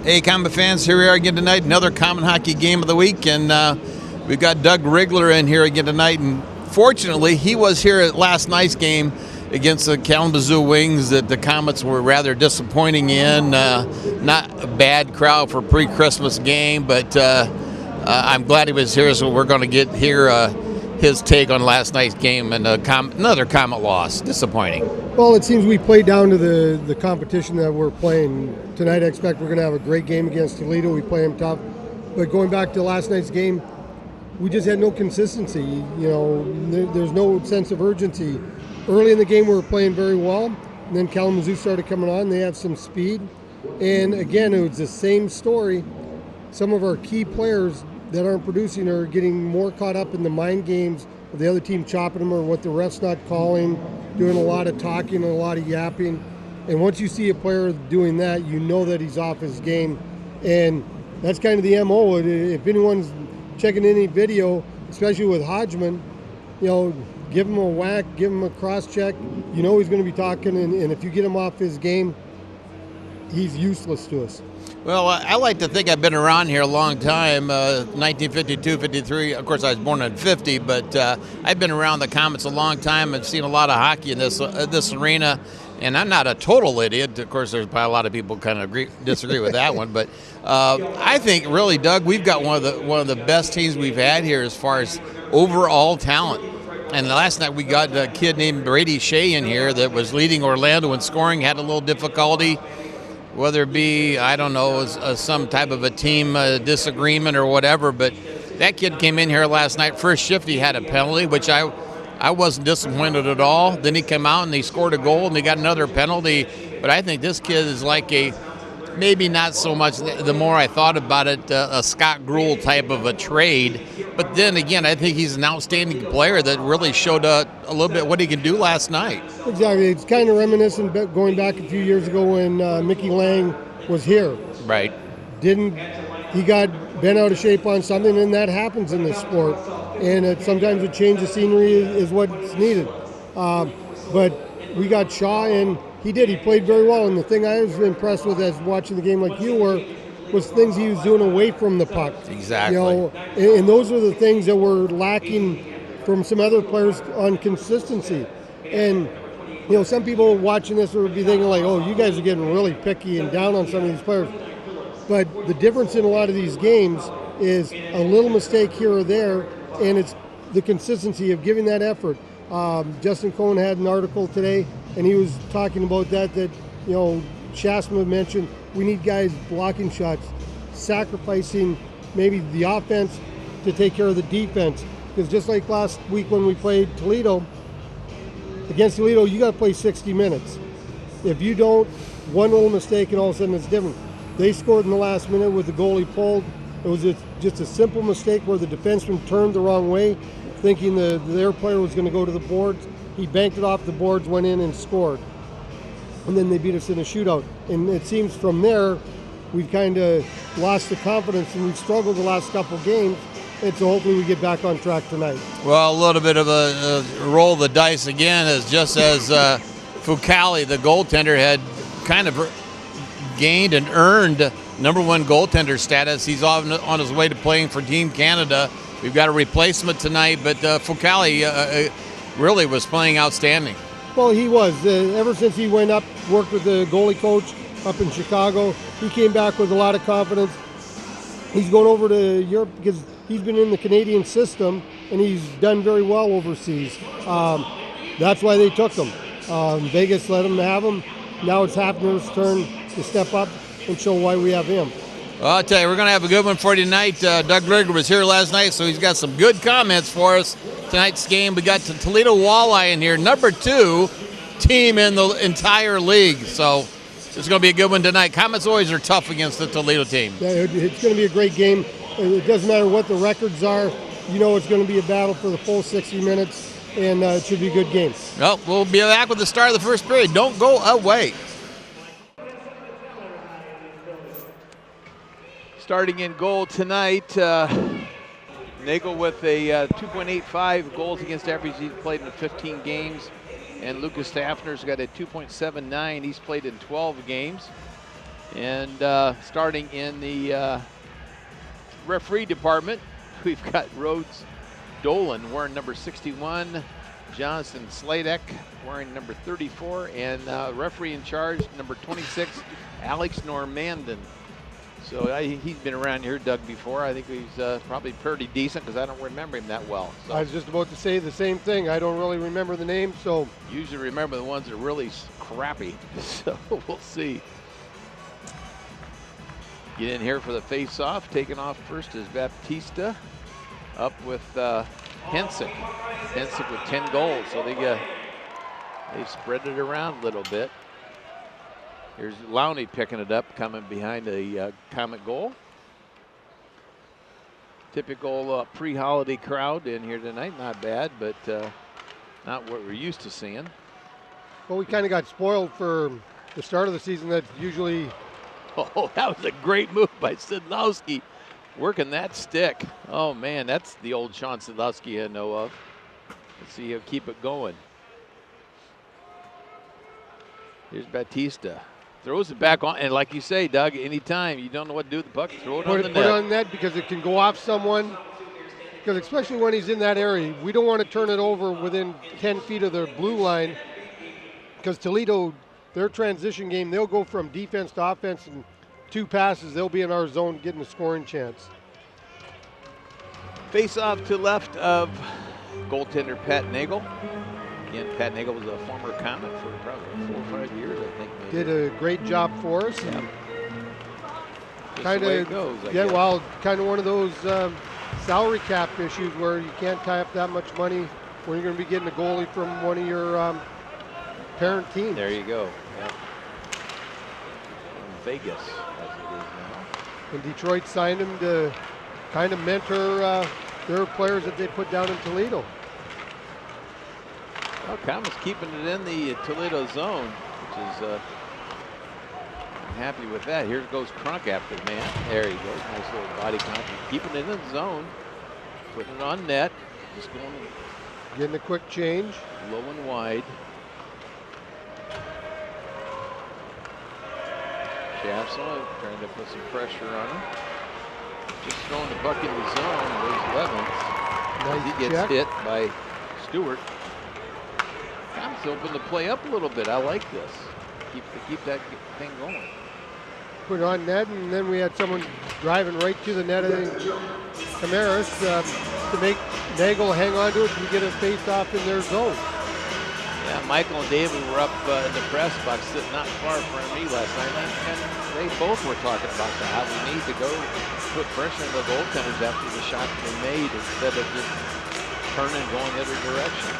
Hey, Comet fans, here we are again tonight, another Comet Hockey game of the week, and we've got Doug Rigler in here again tonight, and fortunately, he was here at last night's game against the Kalamazoo Wings that the Komets were rather disappointing in. Not a bad crowd for a pre-Christmas game, but I'm glad he was here, so we're going to get here his take on last night's game, and another Comet loss. Disappointing. Well, it seems we played down to the competition that we're playing. Tonight I expect we're going to have a great game against Toledo. We play them tough. But going back to last night's game, we just had no consistency. You know, there's no sense of urgency. Early in the game we were playing very well, and then Kalamazoo started coming on. They have some speed. And again, it was the same story. Some of our key players that aren't producing are getting more caught up in the mind games of the other team chopping them or what the ref's not calling, doing a lot of talking and a lot of yapping. And once you see a player doing that, you know that he's off his game. And that's kind of the MO. If anyone's checking any video, especially with Hodgman, you know, give him a whack, give him a cross-check. You know he's going to be talking, and if you get him off his game, he's useless to us. Well, I like to think I've been around here a long time, 1952, 53. Of course, I was born in 50, but I've been around the Komets a long time and seen a lot of hockey in this arena. And I'm not a total idiot. Of course, there's probably a lot of people kind of disagree with that one. But I think, really, Doug, we've got one of the best teams we've had here as far as overall talent. And last night we got a kid named Brady Shea in here that was leading Orlando in scoring, had a little difficulty. Whether it be, I don't know, some type of a team disagreement or whatever, but that kid came in here last night. First shift, he had a penalty, which I wasn't disappointed at all. Then he came out and he scored a goal and he got another penalty. But I think this kid is like maybe not so much, the more I thought about it, a Scott Gruel type of a trade. But then again, I think he's an outstanding player that really showed a little bit what he can do last night. Exactly. It's kind of reminiscent going back a few years ago when Mickey Lang was here. Right. He got bent out of shape on something, and that happens in this sport. And sometimes a change of scenery is what's needed. But we got Shaw, and he did. He played very well. And the thing I was impressed with as watching the game like you were was things he was doing away from the puck. Exactly. You know, and those are the things that were lacking from some other players on consistency. And, you know, some people watching this would be thinking like, oh, you guys are getting really picky and down on some of these players. But the difference in a lot of these games is a little mistake here or there, and it's the consistency of giving that effort. Justin Cohen had an article today, and he was talking about that, you know, Shasma mentioned we need guys blocking shots, sacrificing maybe the offense to take care of the defense. Because just like last week when we played Toledo, against Toledo, you got to play 60 minutes. If you don't, one little mistake and all of a sudden it's different. They scored in the last minute with the goalie pulled. It was just a simple mistake where the defenseman turned the wrong way, thinking their player was going to go to the boards. He banked it off the boards, went in and scored. And then they beat us in a shootout. And it seems from there, we've kind of lost the confidence and we've struggled the last couple games. And so hopefully we get back on track tonight. Well, a little bit of a roll of the dice again, as just as Fucali, the goaltender, had kind of gained and earned #1 goaltender status. He's on his way to playing for Team Canada. We've got a replacement tonight, but Fucali really was playing outstanding. Well, he was. Ever since he went up, worked with the goalie coach up in Chicago, he came back with a lot of confidence. He's going over to Europe because he's been in the Canadian system, and he's done very well overseas. That's why they took him. Vegas let him have him. Now it's Hafner's turn to step up and show why we have him. Well, I'll tell you, we're going to have a good one for you tonight. Doug Rigler was here last night, so he's got some good comments for us. Tonight's game, we got the Toledo Walleye in here, #2 team in the entire league. So it's going to be a good one tonight. Komets always are tough against the Toledo team. Yeah, it's going to be a great game. It doesn't matter what the records are. You know it's going to be a battle for the full 60 minutes, and it should be a good game. Well, we'll be back with the start of the first period. Don't go away. Starting in goal tonight, Nagel with a 2.85 goals against average. He's played in 15 games. And Lucas Staffner's got a 2.79. He's played in 12 games. And starting in the referee department, we've got Rhodes Dolan wearing number 61, Jonathan Sladek wearing number 34, and referee in charge, number 26, Alex Normandin. So he's been around here, Doug, before. I think he's probably pretty decent because I don't remember him that well. So I was just about to say the same thing. I don't really remember the name, so. Usually remember the ones that are really crappy, so we'll see. Get in here for the face-off. Taking off first is Baptista, up with Hensick. Hensick with 10 goals, so they spread it around a little bit. Here's Lowney picking it up, coming behind the Comet goal. Typical pre-holiday crowd in here tonight. Not bad, but not what we're used to seeing. Well, we kind of got spoiled for the start of the season. That's usually. Oh, that was a great move by Sidlowski, working that stick. Oh man, that's the old Sean Sidlowski I know of. Let's see he'll keep it going. Here's Batista. Throws it back on, and like you say, Doug, anytime you don't know what to do with the puck, throw it on the net. Put it on net because it can go off someone. Because especially when he's in that area, we don't want to turn it over within 10 feet of the blue line. Because Toledo, their transition game, they'll go from defense to offense in 2 passes. They'll be in our zone getting a scoring chance. Face off to left of goaltender Pat Nagel. Again, Pat Nagel was a former Comet for probably 4 or 5 years, I think. Maybe. Did a great job for us. Yeah. Kind of goes, yeah, well, kind of one of those salary cap issues where you can't tie up that much money when you're going to be getting a goalie from one of your parent teams. There you go. Yep. From Vegas, as it is now. And Detroit signed him to kind of mentor their players that they put down in Toledo. Well, Comets keeping it in the Toledo zone, which is I'm happy with that. Here goes Crunk after the man. There he goes. Nice little body contact. Keeping it in the zone, putting it on net, just going getting a quick change, low and wide. Chapsel trying to put some pressure on him. Just throwing the puck in the zone. There's Levens. Nice He gets check. hit by Stewart. Comets open the play up a little bit. I like this. Keep that thing going. Put it on net, and then we had someone driving right to the net. I think Camaras to make Nagel hang on to it and get a face-off in their zone. Yeah, Michael and David were up in the press box, sitting not far from me last night, and they both were talking about how we need to go put pressure on the goaltenders after the shot's been made instead of just turning and going the other direction.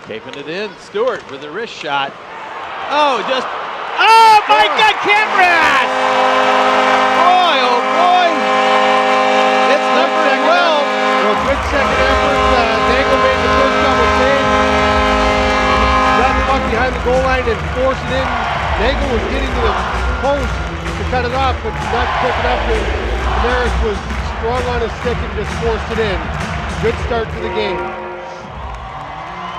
Taping it in, Stewart with a wrist shot. Oh, my God, Cameron! Boy, oh boy! It's number 12. Well, good second effort. Nagel made the first double save. Got the puck behind the goal line and forced it in. Nagel was getting to the post to cut it off, but not quick enough. And Camaras was strong on his stick and just forced it in. Good start to the game.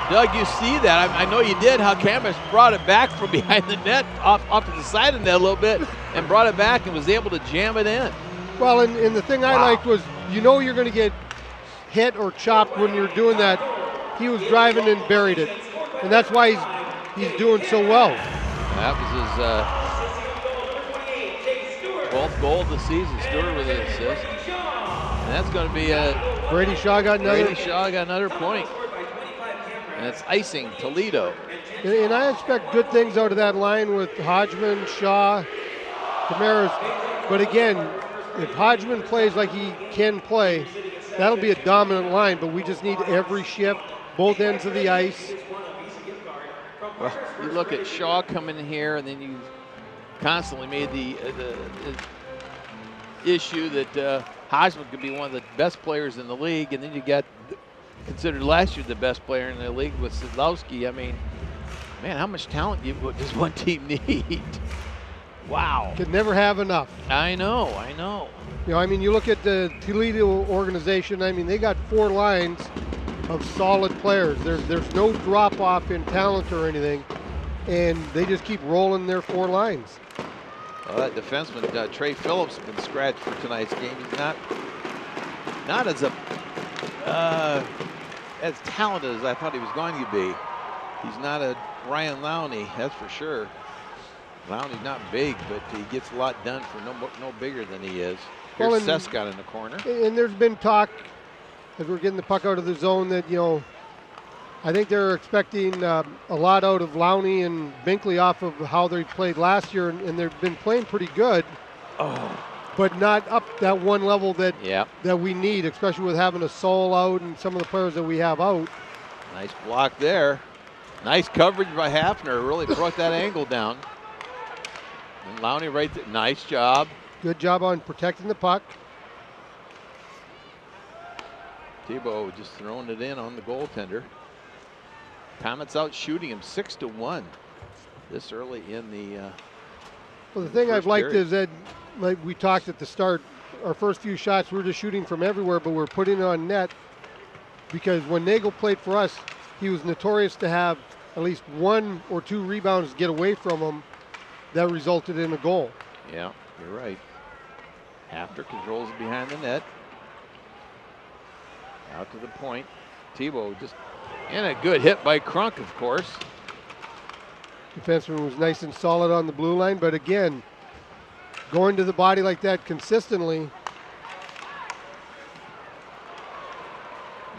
Doug, you see that. I know you did, how Cameras brought it back from behind the net, off to the side of the net a little bit, and brought it back and was able to jam it in. Well, and the thing I liked was, you know you're going to get hit or chopped when you're doing that. He was driving and buried it. And that's why he's doing so well. That was his 12th goal of the season. Stewart with an assist. And that's going to be Brady Shaw got another point. And it's icing Toledo. And I expect good things out of that line with Hodgman, Shaw, Camaras. But again, if Hodgman plays like he can play, that'll be a dominant line. But we just need every shift, both ends of the ice. Well, you look at Shaw coming in here, and then you constantly made the issue that Hodgman could be one of the best players in the league, and then you got considered last year the best player in the league with Sidlowski. I mean, man, how much talent does one team need? Wow. Could never have enough. I know. You know, I mean, you look at the Toledo organization, I mean, they got 4 lines of solid players. There's no drop-off in talent or anything, and they just keep rolling their 4 lines. That defenseman, Trey Phillips, has been scratched for tonight's game. He's not as talented as I thought he was going to be. He's not a Ryan Lowney, that's for sure. Lowney's not big, but he gets a lot done for no bigger than he is. Here's Sescott in the corner. And there's been talk, as we're getting the puck out of the zone, that, I think they're expecting a lot out of Lowney and Binkley off of how they played last year, and they've been playing pretty good. But not up that one level that we need, especially with having a Soul out and some of the players that we have out. Nice block there. Nice coverage by Hafner. Really brought that angle down. And Lowney right there. Nice job. Good job on protecting the puck. Tebow just throwing it in on the goaltender. Komets out shooting him 6-1 this early in the well, the thing I've liked period. is that, like we talked at the start, our first few shots, we were just shooting from everywhere, but we're putting it on net, because when Nagel played for us, he was notorious to have at least 1 or 2 rebounds get away from him that resulted in a goal. Yeah, you're right. Hafner controls it behind the net. Out to the point. Tebow just, and a good hit by Crunk, of course. Defenseman was nice and solid on the blue line, but again, going to the body like that consistently.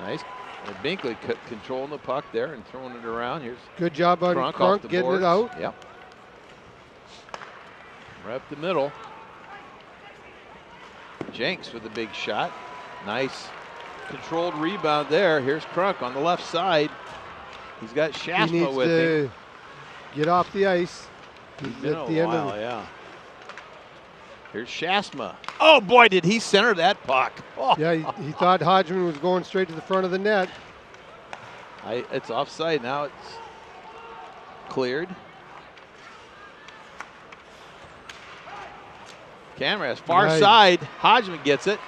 Nice. And Binkley controlling the puck there and throwing it around. Here's good job on Crunk getting boards. it out. Yep. Right up the middle. Jenks with a big shot. Nice controlled rebound there. Here's Crunk on the left side. He's got Shasma with him. Get off the ice. He's been at the end of it. Yeah. Here's Shasma. Oh boy, did he center that puck. Oh. Yeah, he thought Hodgman was going straight to the front of the net. It's offside now. It's cleared. Camras far side. Hodgman gets it.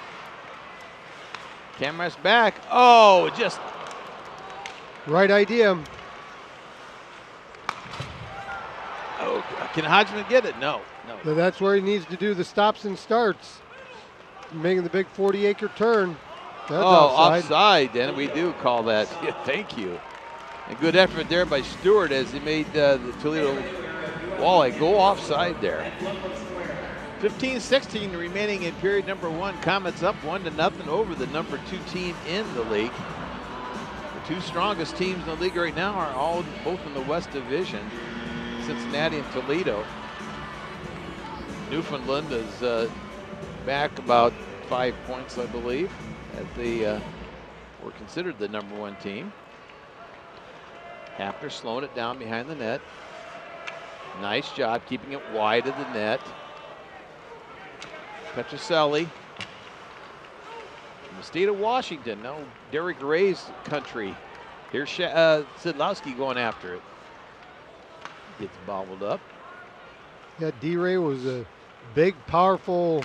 Camras back. Oh, just right idea. Oh, can Hodgman get it? No. So that's where he needs to do the stops and starts. Making the big 40-acre turn. That's offside. And we do call that. Yeah, thank you. And good effort there by Stewart as he made the Toledo Walleye go offside there. 15-16 remaining in period number 1. Komets up 1-0 over the number 2 team in the league. The 2 strongest teams in the league right now are both in the West Division, Cincinnati and Toledo. Newfoundland is back about 5 points, I believe, as they were considered the number 1 team. Hafner slowing it down behind the net. Nice job keeping it wide of the net. Petroselli from the state of Washington. Now Derek Ray's country. Here's Sidlowski going after it. Gets bobbled up. Yeah, D-Ray was a big, powerful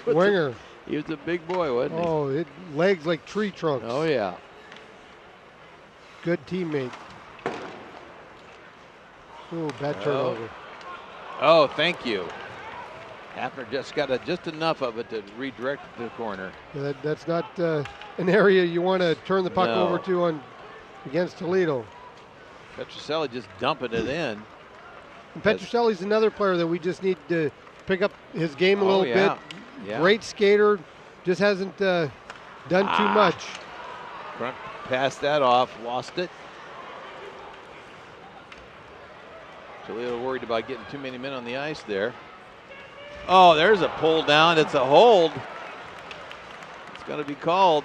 winger. He was a big boy, wasn't he? Oh, legs like tree trunks. Oh, yeah. Good teammate. Oh, bad turnover. Oh, thank you. Hafner just got just enough of it to redirect it to the corner. Yeah, that's not an area you want to turn the puck over to against Toledo. Petroselli just dumping it in. And Petroselli's another player that we just need to pick up his game a little bit. Yeah. Great skater, just hasn't done too much. Crunk passed that off, lost it. Toledo worried about getting too many men on the ice there. Oh, there's a pull down. It's a hold. It's going to be called.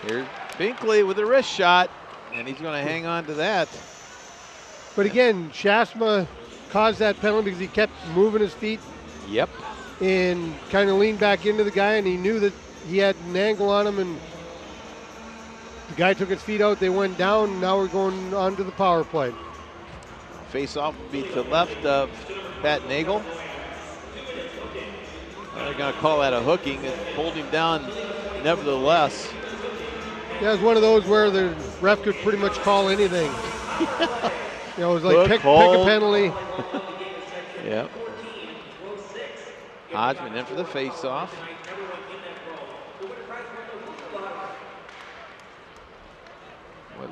Here's Binkley with a wrist shot, and he's going to hang on to that. But again, Shasma caused that penalty because he kept moving his feet. Yep. And kind of leaned back into the guy, and he knew that he had an angle on him, and the guy took his feet out. They went down, and now we're going on to the power play. Face-off will be to left of Pat Nagel. They're going to call that a hooking and pulled him down nevertheless. Yeah, it was one of those where the ref could pretty much call anything. You know, it was like pick a penalty. Yep. Hodgman in for the face-off. Boy,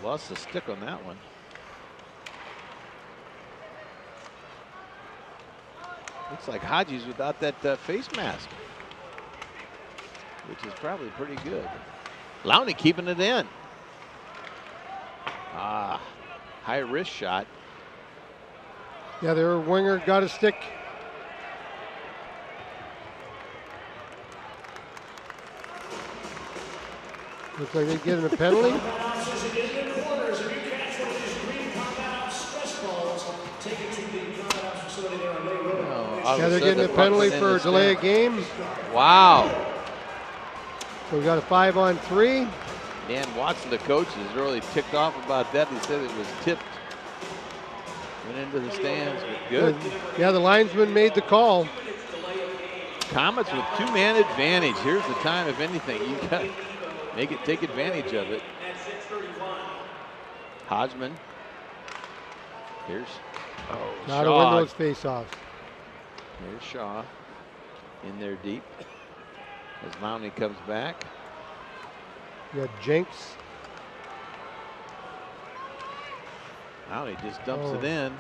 lost the stick on that one. Looks like Hodges without that face mask, which is probably pretty good. Lowney keeping it in. High wrist shot. Yeah, their winger got a stick. Looks like they're getting a penalty. Yeah, they're getting a penalty for a delay of game. Wow. So we got a 5-on-3. Dan Watson, the coach, is really ticked off about that. He said it was tipped. Went into the stands, but good. Yeah, the linesman made the call. Komets with two-man advantage. Here's the time, if anything, you got to take advantage of it. Hodgman. Here's Gotta win those face-offs. Here's Shaw in there deep as Lowney comes back. You got Jenks. Lowney just dumps it in.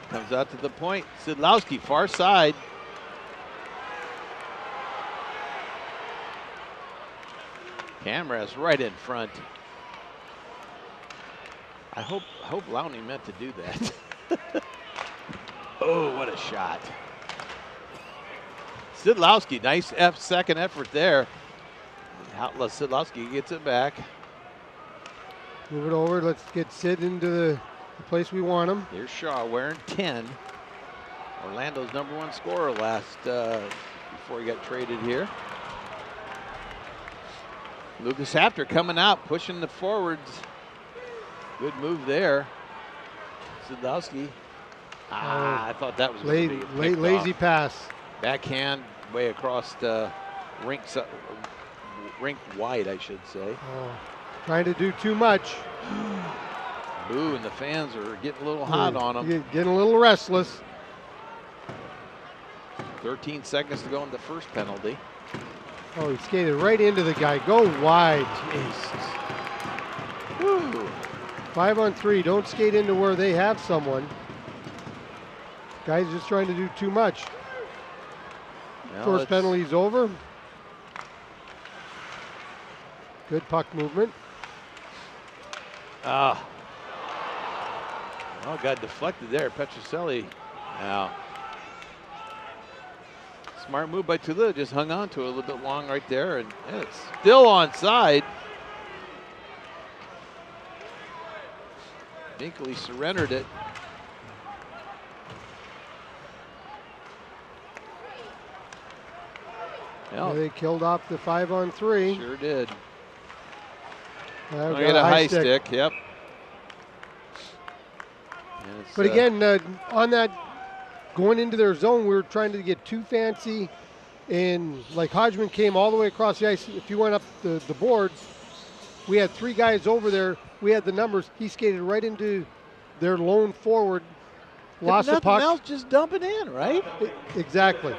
Comes out to the point. Sidlowski, far side. Camera's right in front. I hope Lowney meant to do that. Oh, what a shot. Sidlowski, nice second effort there. Sidlowski gets it back. Move it over. Let's get Sid into the place we want him. Here's Shaw wearing 10. Orlando's #1 scorer before he got traded here. Lucas Hafter coming out, pushing the forwards. Good move there. Sidlowski. I thought that was late lazy pass. Backhand way across the rink wide, I should say. Trying to do too much. Ooh, and the fans are getting a little hot on him. Getting a little restless. 13 seconds to go in the first penalty. Oh, he skated right into the guy. Go wide. Jesus. Woo. 5-on-3. Don't skate into where they have someone. Guy's just trying to do too much. Now First penalty's over. Good puck movement. Well, got deflected there. Petrocelli. Now, smart move by Tula. Just hung on to it a little bit long right there, and it's still onside. Binkley surrendered it. Yeah, they killed off the 5-on-3. Sure did. Got a high stick. Yep. But again, on that, going into their zone, we were trying to get too fancy. And like Hodgman came all the way across the ice. If you went up the boards, we had 3 guys over there. We had the numbers. He skated right into their lone forward. Lost the puck. Nothing else, just dump it in, right? Exactly.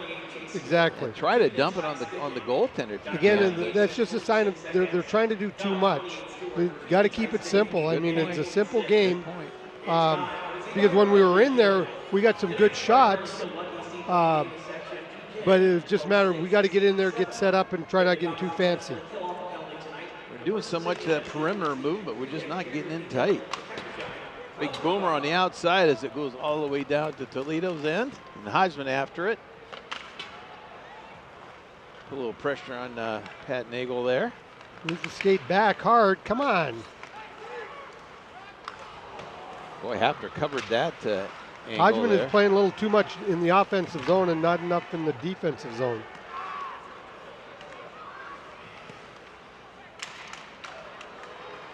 And try to dump it on the goaltender. Again, that's just a sign of they're trying to do too much. We've got to keep it simple. I mean, it's a simple game. Because when we were in there, we got some good shots. But it was just a matter of we got to get in there, get set up, and try not getting too fancy. We're doing so much of that perimeter move, but we're just not getting in tight. Big boomer on the outside as it goes all the way down to Toledo's end. And Hodgman after it. Put a little pressure on Pat Nagel there. Needs to skate back hard. Come on. Boy, Hafter covered that angle Hodgman there. is playing a little too much in the offensive zone and not enough in the defensive zone.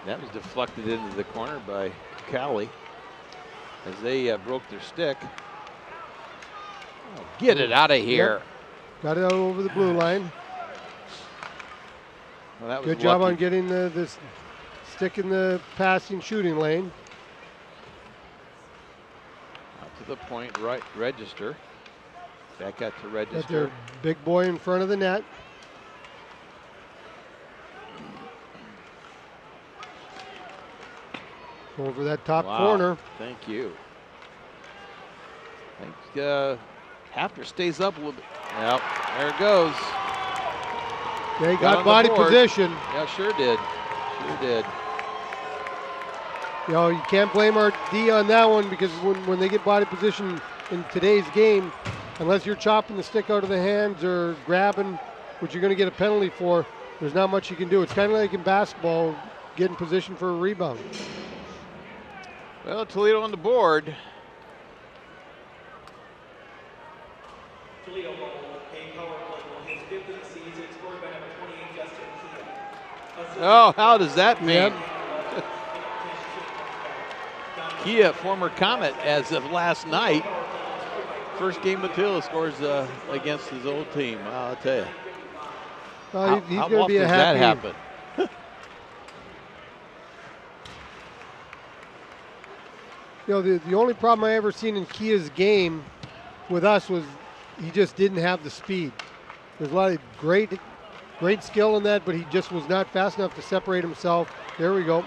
That was deflected into the corner by Cowley as they broke their stick. Oh, get it out of here. Yep. Got it out over the blue line. Well, that was good job lucky. on getting this stick in the passing shooting lane. the point right register. Back out to Got register. their big boy in front of the net. Over that top corner. Thank you. I think Hafner stays up a little bit. Yep, there it goes. Yeah, he got body position. Yeah, sure did. Sure did. You know, you can't blame our D on that one, because when they get body position in today's game, unless you're chopping the stick out of the hands or grabbing, which you're going to get a penalty for, there's not much you can do. It's kind of like in basketball, getting position for a rebound. Well, Toledo on the board. Toledo a power play, his 5th of the season, scored by number 28, Justin Kia. Oh, how does that mean? Yep. Kia, former Komet as of last night. First game Matilda scores against his old team. I'll tell you. He's how going to be often a does that happy. happen? You know, the only problem I ever seen in Kia's game with us was he just didn't have the speed. There's a lot of great skill in that, but he just was not fast enough to separate himself. There we go.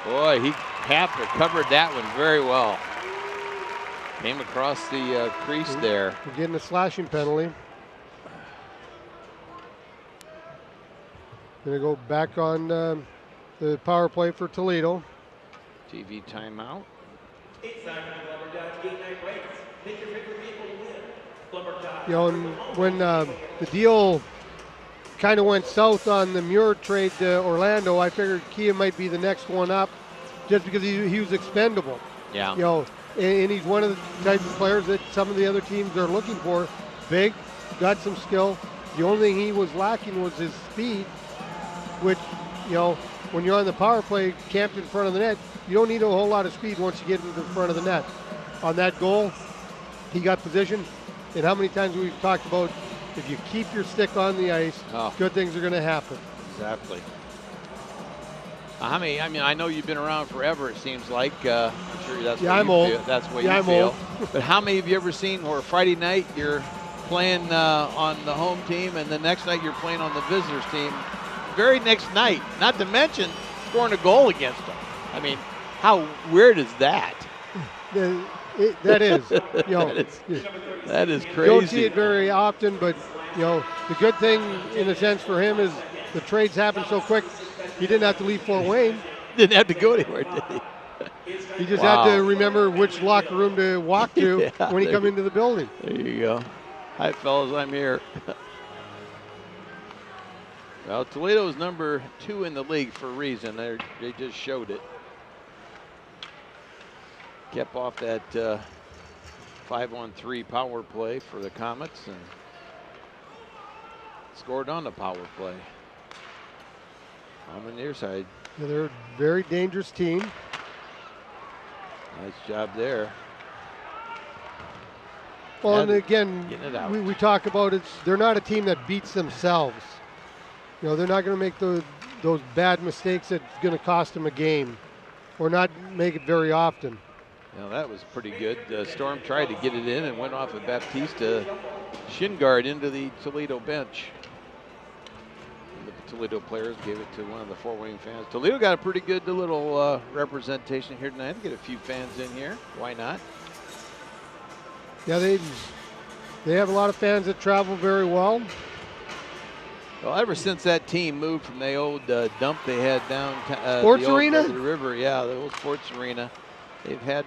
Boy, Hafner covered that one very well. Came across the crease there. We're getting a slashing penalty. Going to go back on the power play for Toledo. TV timeout. It's time for the Lumber Dodge game night race. Pick your favorite vehicle to win. Lumber Dodge. You know, and when the deal kind of went south on the Muir trade to Orlando, I figured Kia might be the next one up, just because he was expendable. Yeah. You know, and he's one of the types of players that some of the other teams are looking for. Big, got some skill. The only thing he was lacking was his speed, which, you know, when you're on the power play camped in front of the net, you don't need a whole lot of speed once you get into the front of the net. On that goal, he got position. And how many times we've talked about, if you keep your stick on the ice, good things are going to happen. Exactly. I mean, I know you've been around forever, it seems like. I'm sure that's what I'm you old. feel. That's what Yeah, you I'm feel. old. But how many have you ever seen where Friday night you're playing on the home team and the next night you're playing on the visitors team? Very next night, not to mention scoring a goal against them. I mean, how weird is that? That is. You know, that is crazy. You don't see it very often, but, you know, the good thing in a sense for him is the trades happen so quick. He didn't have to leave Fort Wayne. Didn't have to go anywhere, did he? He just had to remember which locker room to walk to when he come into the building. There you go. Hi, fellas, I'm here. Well, Toledo's number 2 in the league for a reason. They just showed it. Kept off that 5-on-3 power play for the Komets and scored on the power play. On the near side. Yeah, they're a very dangerous team. Nice job there. Well, and again, we talk about it. They're not a team that beats themselves. You know, they're not going to make those bad mistakes that's going to cost them a game, or not make it very often. Now that was pretty good. Storm tried to get it in and went off of Baptista shin guard into the Toledo bench. And the Toledo players gave it to one of the Fort Wayne fans. Toledo got a pretty good little representation here tonight. Get a few fans in here. Why not? Yeah, they have a lot of fans that travel very well. Well, ever since that team moved from the old dump they had down Sports Arena? The river, yeah, the old Sports Arena, they've had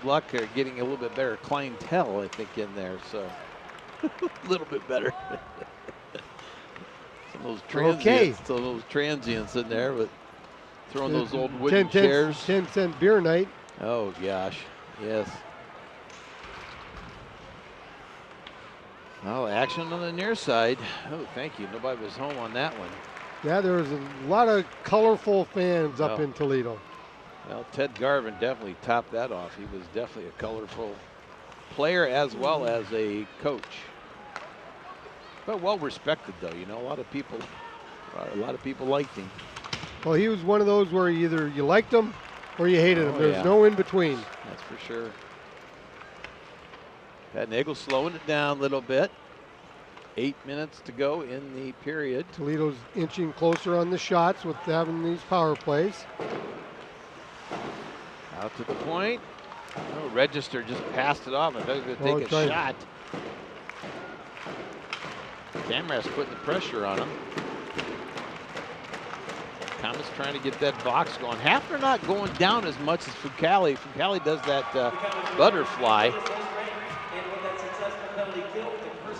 luck getting a little bit better clientele, I think, in there. So a little bit better. Some of those transients in there, but throwing those old wooden chairs. 10-cent beer night. Oh gosh, yes. Well, action on the near side. Oh, thank you. Nobody was home on that one. Yeah, there was a lot of colorful fans up in Toledo. Well, Ted Garvin definitely topped that off. He was definitely a colorful player as well as a coach. But well respected, though. You know, a lot of people liked him. Well, he was one of those where either you liked him or you hated them. There's yeah. no in between. That's for sure. Pat Nagel slowing it down a little bit. 8 minutes to go in the period. Toledo's inching closer on the shots with having these power plays. Out to the point. Oh, Register just passed it off. I bet he's going to take a shot. Camera's putting the pressure on him. Komets trying to get that box going. Hafner not going down as much as Fucali. Fucali does that butterfly.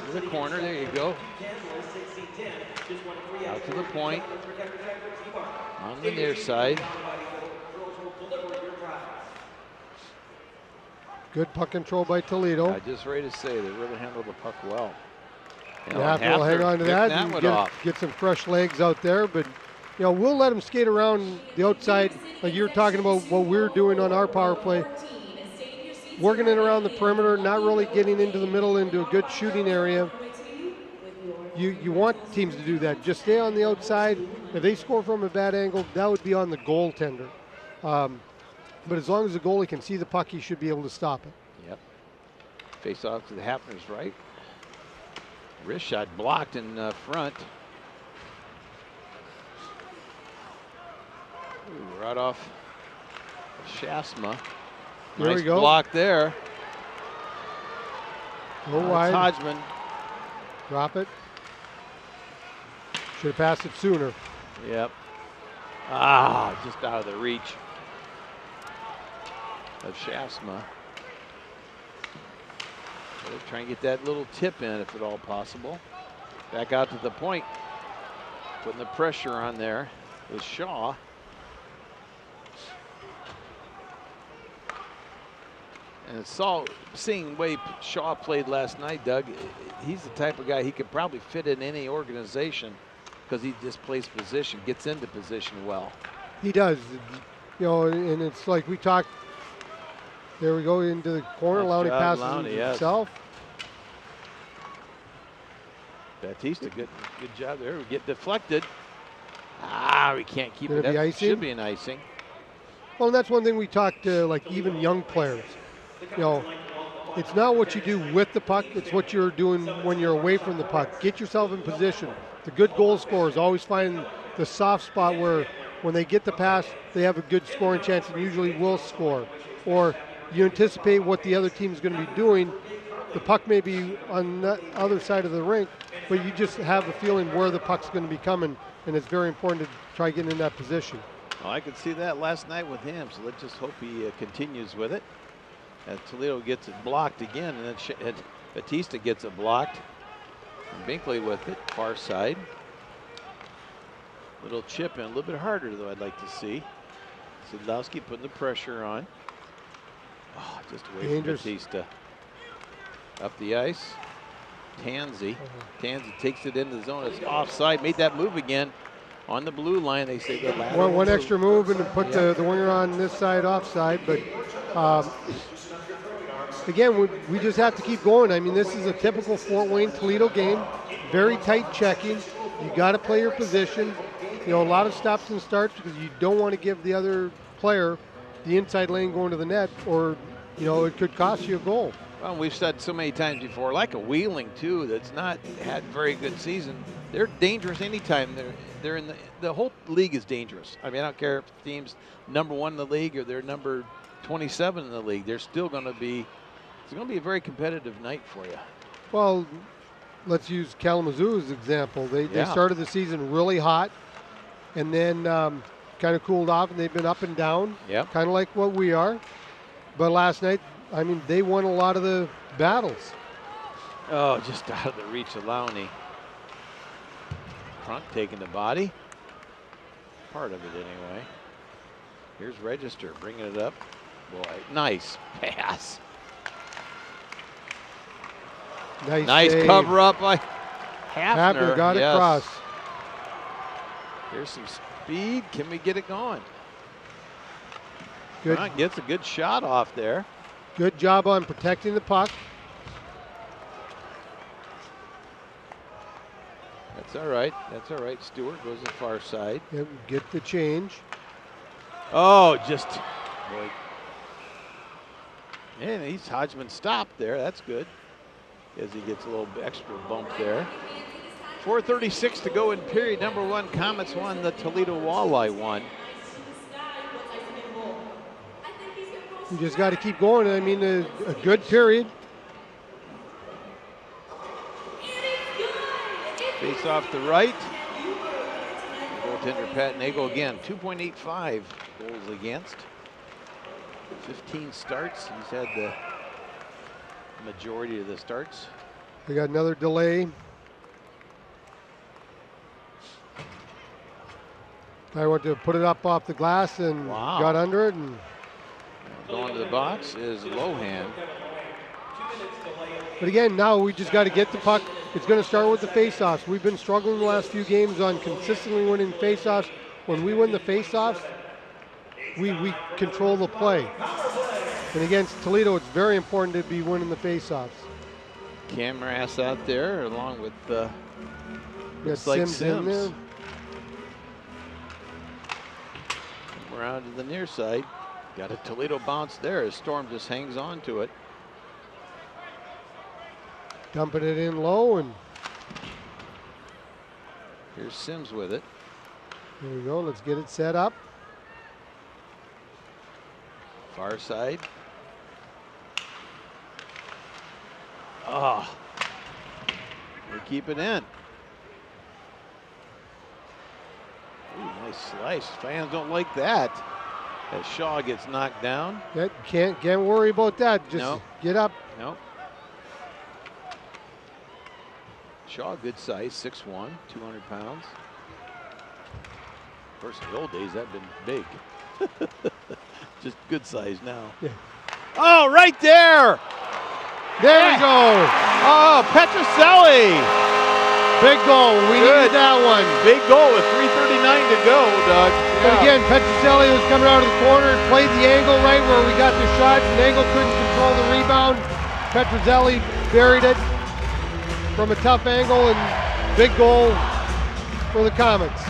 To the corner, there you go. Out to the point. On the near side. Good puck control by Toledo. I just ready to say they really handled the puck well. Hafner will hang on to that and get some fresh legs out there, but you know, we'll let them skate around the outside like you're talking about what we're doing on our power play. Working it around the perimeter, not really getting into the middle into a good shooting area. You want teams to do that. Just stay on the outside. If they score from a bad angle, that would be on the goaltender. But as long as the goalie can see the puck, he should be able to stop it. Yep. Face off to the Hafner's right. Wrist shot blocked in front. Ooh, right off Shasma. There nice we go. Block there. Go wide. Hodgman. Drop it. Should have passed it sooner. Yep. Ah, just out of the reach of Shasma. Try and get that little tip in if at all possible. Back out to the point. Putting the pressure on there is Shaw. And seeing the way Shaw played last night, Doug, he's the type of guy he could probably fit in any organization because he just plays position, gets into position well. He does. You know, and it's like we talked. There we go into the corner. Lowney passes himself. Batista, good job there. We get deflected. Ah, we can't keep it. That should be an icing. Well, and that's one thing we talked to, like even young players. You know, it's not what you do with the puck, it's what you're doing when you're away from the puck. Get yourself in position. The good goal scorers always find the soft spot where when they get the pass, they have a good scoring chance and usually will score. Or you anticipate what the other team is going to be doing. The puck may be on the other side of the rink, but you just have a feeling where the puck's going to be coming, and it's very important to try getting in that position. Well, I could see that last night with him, so let's just hope he continues with it. And Toledo gets it blocked again, and then Batista gets it blocked. And Binkley with it, far side. Little chip in, a little bit harder though, I'd like to see. Sidlowski putting the pressure on. Oh, just away from Batista. Up the ice, Tansey. Tansey takes it into the zone, it's offside, made that move again. On the blue line, they say the last one extra move and put the winger on this side offside, but again, we just have to keep going. I mean, this is a typical Fort Wayne Toledo game. Very tight checking. You got to play your position. You know, a lot of stops and starts because you don't want to give the other player the inside lane going to the net, or you know, it could cost you a goal. Well, we've said so many times before, like a Wheeling too, that's not had very good season. They're dangerous anytime they're in the whole league is dangerous. I mean, I don't care if the team's #1 in the league or they're number 27 in the league. They're still going to be. It's going to be a very competitive night for you. Well, let's use Kalamazoo as an example. They started the season really hot, and then kind of cooled off, and they've been up and down. Yep. Kind of like what we are. But last night, I mean, they won a lot of the battles. Oh, just out of the reach of Lowney. Crunk taking the body. Part of it anyway. Here's Register bringing it up. Boy, nice pass. Nice cover up by Hafner. Hafner got it across. Here's some speed. Can we get it going? Good. Crunk gets a good shot off there. Good job on protecting the puck. That's all right. That's all right. Stewart goes to the far side. Yep, get the change. Oh, just boy. And he's Hodgman stopped there. That's good. As he gets a little extra bump there. 4:36 to go in period number 1. Komets won, the Toledo Walleye won. You just got to keep going. I mean, a good period. Face off the right. Goaltender Pat Nagel again, 2.85 goals against. 15 starts. He's had the majority of the starts. We got another delay. I went to put it up off the glass and got under it. And going to the box is Lohan. but again, now we just got to get the puck. It's going to start with the faceoffs. We've been struggling the last few games on consistently winning faceoffs. When we win the faceoffs, we control the play. And against Toledo, it's very important to be winning the faceoffs. Camerass out there, along with looks like Sims in there. Around to the near side. Got a Toledo bounce there as Storm just hangs on to it. Dumping it in low, and here's Sims with it. There we go. Let's get it set up. Far side. Oh, we keep it in. Ooh, nice slice. Fans don't like that. As Shaw gets knocked down. Yeah, can't worry about that. Just get up. Nope. Shaw, good size, 6'1", 200 pounds. Of course, in the old days, that'd been big. Just good size now. Yeah. Oh, right there! There we go. Oh, Petroselli. Big goal. We needed that one. Big goal with 3:39 to go, Doug. But again, Petroselli was coming out of the corner, played the angle right where we got the shot. Nagel couldn't control the rebound. Petroselli buried it from a tough angle, and big goal for the Komets.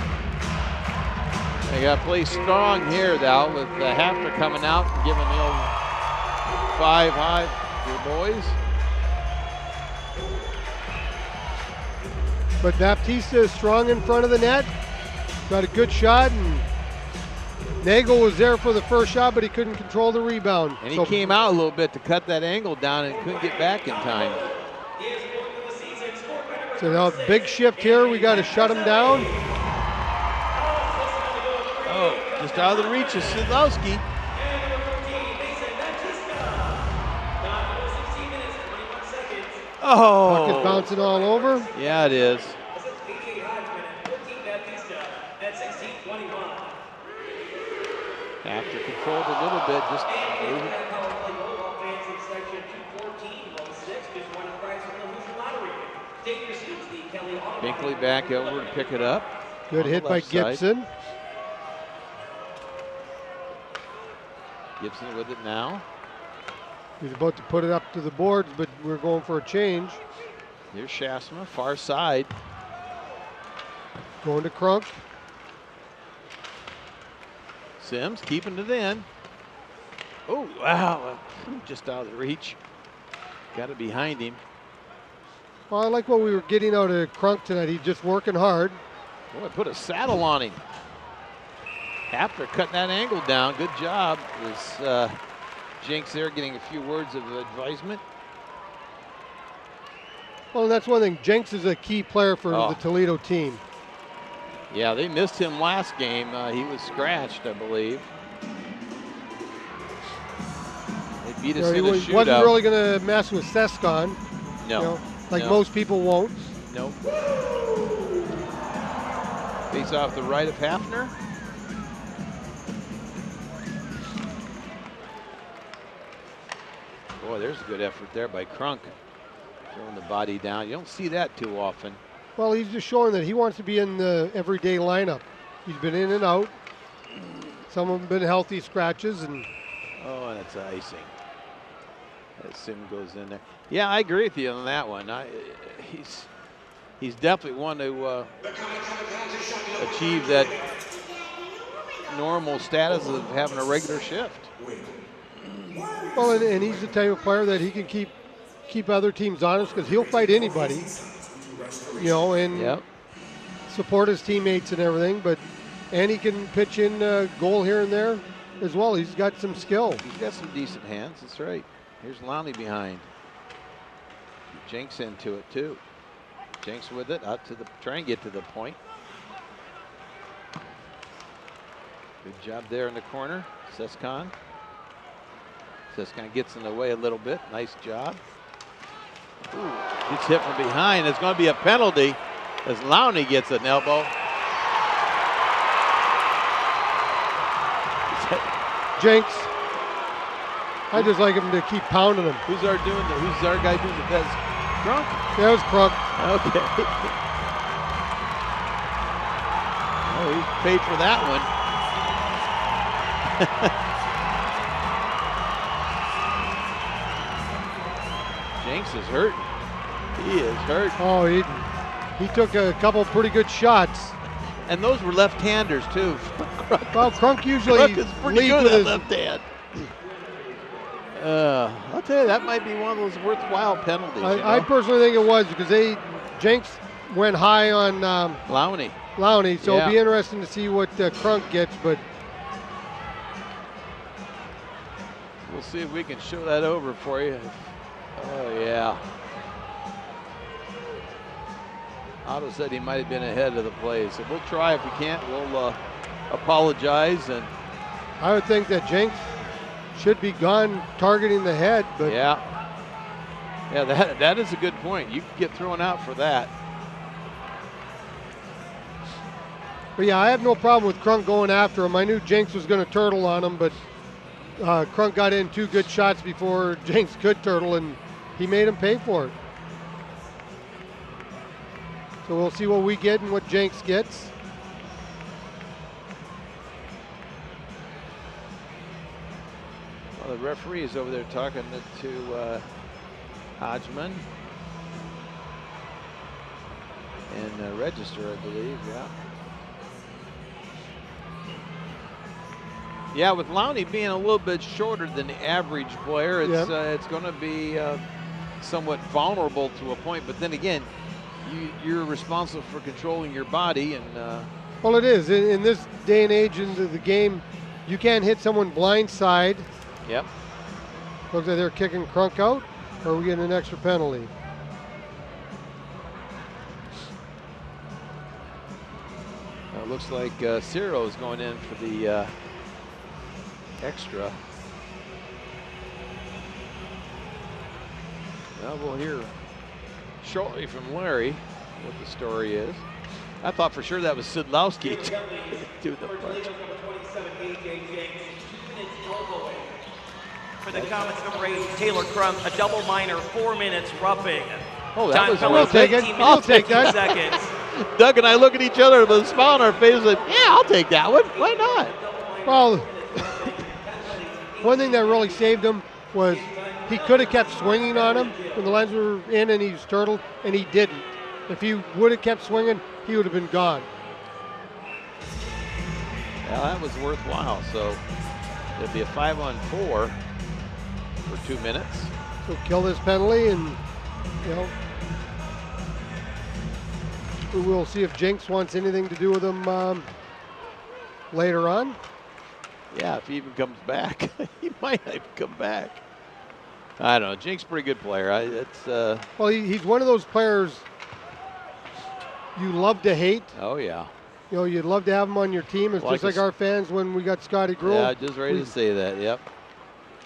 They got to play strong here, though, with Hafner coming out and giving the old 5 high to the boys. But Baptista is strong in front of the net. Got a good shot, and Nagel was there for the first shot, but he couldn't control the rebound. And he came out a little bit to cut that angle down and couldn't get back in time. So now big shift here. We got to shut him down. Oh, just out of the reach of Sidlowski. Oh. Puck is bouncing all over. Yeah, it is. After controlled a little bit, just moving. Binkley back over and pick it up. Good hit by Gibson. Side. Gibson with it now. He's about to put it up to the boards, but we're going for a change. Here's Shasma, far side. Going to Crunk. Sims keeping it in. Oh, wow. Just out of the reach. Got it behind him. Well, I like what we were getting out of Crunk tonight. He's just working hard. Boy, put a saddle on him. After cutting that angle down, good job. Was Jinx there getting a few words of advisement. Well, that's one thing. Jenks is a key player for the Toledo team. Yeah, they missed him last game. He was scratched, I believe. They beat us in a shootout. He wasn't really going to mess with Sescon. No. Like most people won't. Nope. Face off the right of Hafner. Boy, there's a good effort there by Crunk. Throwing the body down. You don't see that too often. Well, he's just showing that he wants to be in the everyday lineup. He's been in and out. Some of them been healthy scratches. And oh, and it's icing. That Sim goes in there. Yeah, I agree with you on that one. He's definitely one to achieve that normal status of having a regular shift. Well, and he's the type of player that he can keep other teams honest because he'll fight anybody, you know, and Yep. support his teammates and everything. And he can pitch in a goal here and there as well. He's got some skill. He's got some decent hands. That's right. Here's Lowney behind. Jenks into it too. Jenks with it out to the try and get to the point. Good job there in the corner. Sescon. Sescon gets in the way a little bit. Nice job. Ooh, gets hit from behind. It's going to be a penalty as Lowney gets an elbow. Jenks. I just like him to keep pounding him. Who's our guy doing the best? Crunk? That was Krunk. Okay. Oh, he's paid for that one. Jenks is hurt. He is hurt. Oh, he took a couple pretty good shots. And those were left-handers too. Well, Krunk usually Krunk is pretty leads good with at his left hand. I'll tell you, that might be one of those worthwhile penalties. I personally think it was because Jenks went high on Lowney. So it'll be interesting to see what Krunk gets, but we'll see if we can show that over for you. Oh, yeah. Otto said he might have been ahead of the play, so we'll try. If we can't, we'll apologize. And I would think that Jenks should be gone targeting the head, but yeah, that is a good point. You could get thrown out for that. But yeah, I have no problem with Krunk going after him. I knew Jenks was going to turtle on him, but Krunk got in 2 good shots before Jenks could turtle, and he made him pay for it. So we'll see what we get and what Jenks gets. Well, the referee is over there talking to Hodgman and Register, I believe. Yeah. Yeah, with Lowney being a little bit shorter than the average player, it's going to be somewhat vulnerable to a point. But then again, you're responsible for controlling your body, and well, it is in this day and age into the game. You can't hit someone blindside. Yep. Looks like they're kicking Krunk out, or are we getting an extra penalty? Looks like Ciro is going in for the extra. Well, we'll hear shortly from Larry what the story is. I thought for sure that was Sidlowski doing the punch. For the Komets number 8, Taylor Krunk, a double minor, 4 minutes roughing. Oh, that was I'll take it. I'll take that. Seconds. Doug and I look at each other with a smile on our faces like, yeah, I'll take that one. Why not? Well, one thing that really saved him was he could have kept swinging on him when the lines were in and he was turtled, and he didn't. If he would have kept swinging, he would have been gone. Yeah, that was worthwhile. So it'll be a 5-on-4 for 2 minutes. So kill this penalty, and we'll see if Jenks wants anything to do with him later on. Yeah, if he even comes back, he might not even come back. I don't know. Jenks' pretty good player. Well, he's one of those players you love to hate. Oh yeah. You'd love to have him on your team. It's just like our fans when we got Scotty Gruel. Yeah, just ready to say that. Yep.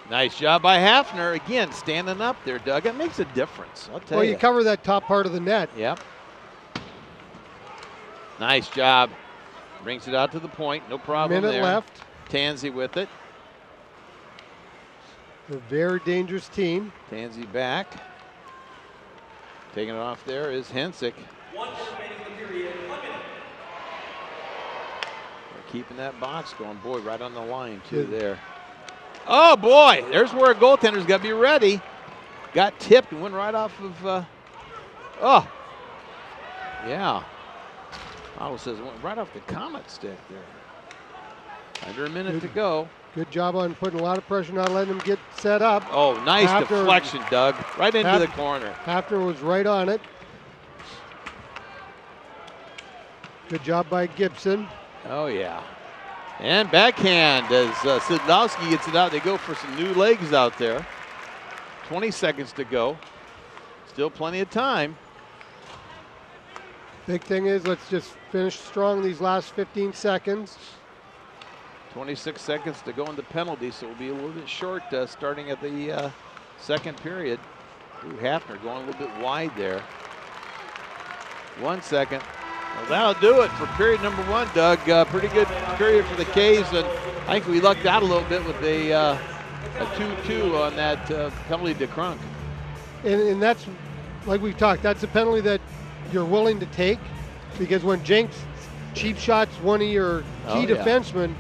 Nice job by Hafner again, standing up there, Doug. It makes a difference. I'll tell you. Well, you cover that top part of the net. Yep. Nice job. Brings it out to the point. No problem there. Minute left. Tansey with it. A very dangerous team. Tansey back. Taking it off there is Hensick. 1 minute remaining in the period. 1 minute. They're keeping that box going. Boy, right on the line, too, there. Oh, boy. There's where a goaltender's got to be ready. Got tipped and went right off of. Oh. Yeah. Otto says it went right off the Komet stick there. Under a minute to go. Good job on putting a lot of pressure, not letting them get set up. Oh, nice Hafner, deflection, Doug. Right into the corner. Hafner was right on it. Good job by Gibson. Oh, yeah. And backhand as Sidlowski gets it out. They go for some new legs out there. 20 seconds to go. Still plenty of time. Big thing is, let's just finish strong these last 15 seconds. 26 seconds to go in the penalty, so we'll be a little bit short starting at the second period. Ooh, Hafner going a little bit wide there. 1 second. Well, that'll do it for period number one, Doug. Pretty good period for the Caves, and I think we lucked out a little bit with a 2-2 on that penalty to Crunk. And that's, like we've talked, that's a penalty that you're willing to take, because when Jenks cheap shots one of your key defensemen,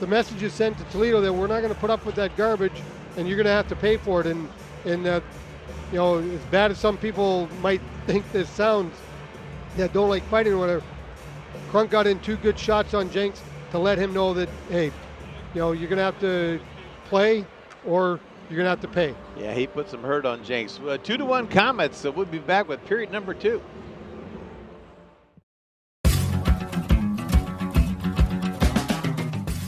the message is sent to Toledo that we're not going to put up with that garbage, and you're going to have to pay for it. And you know, as bad as some people might think this sounds, that don't like fighting or whatever, Crunk got in 2 good shots on Jenks to let him know that, hey, you know, you're going to have to play or you're going to have to pay. Yeah, he put some hurt on Jenks. 2-1 Komets, so we'll be back with period number 2.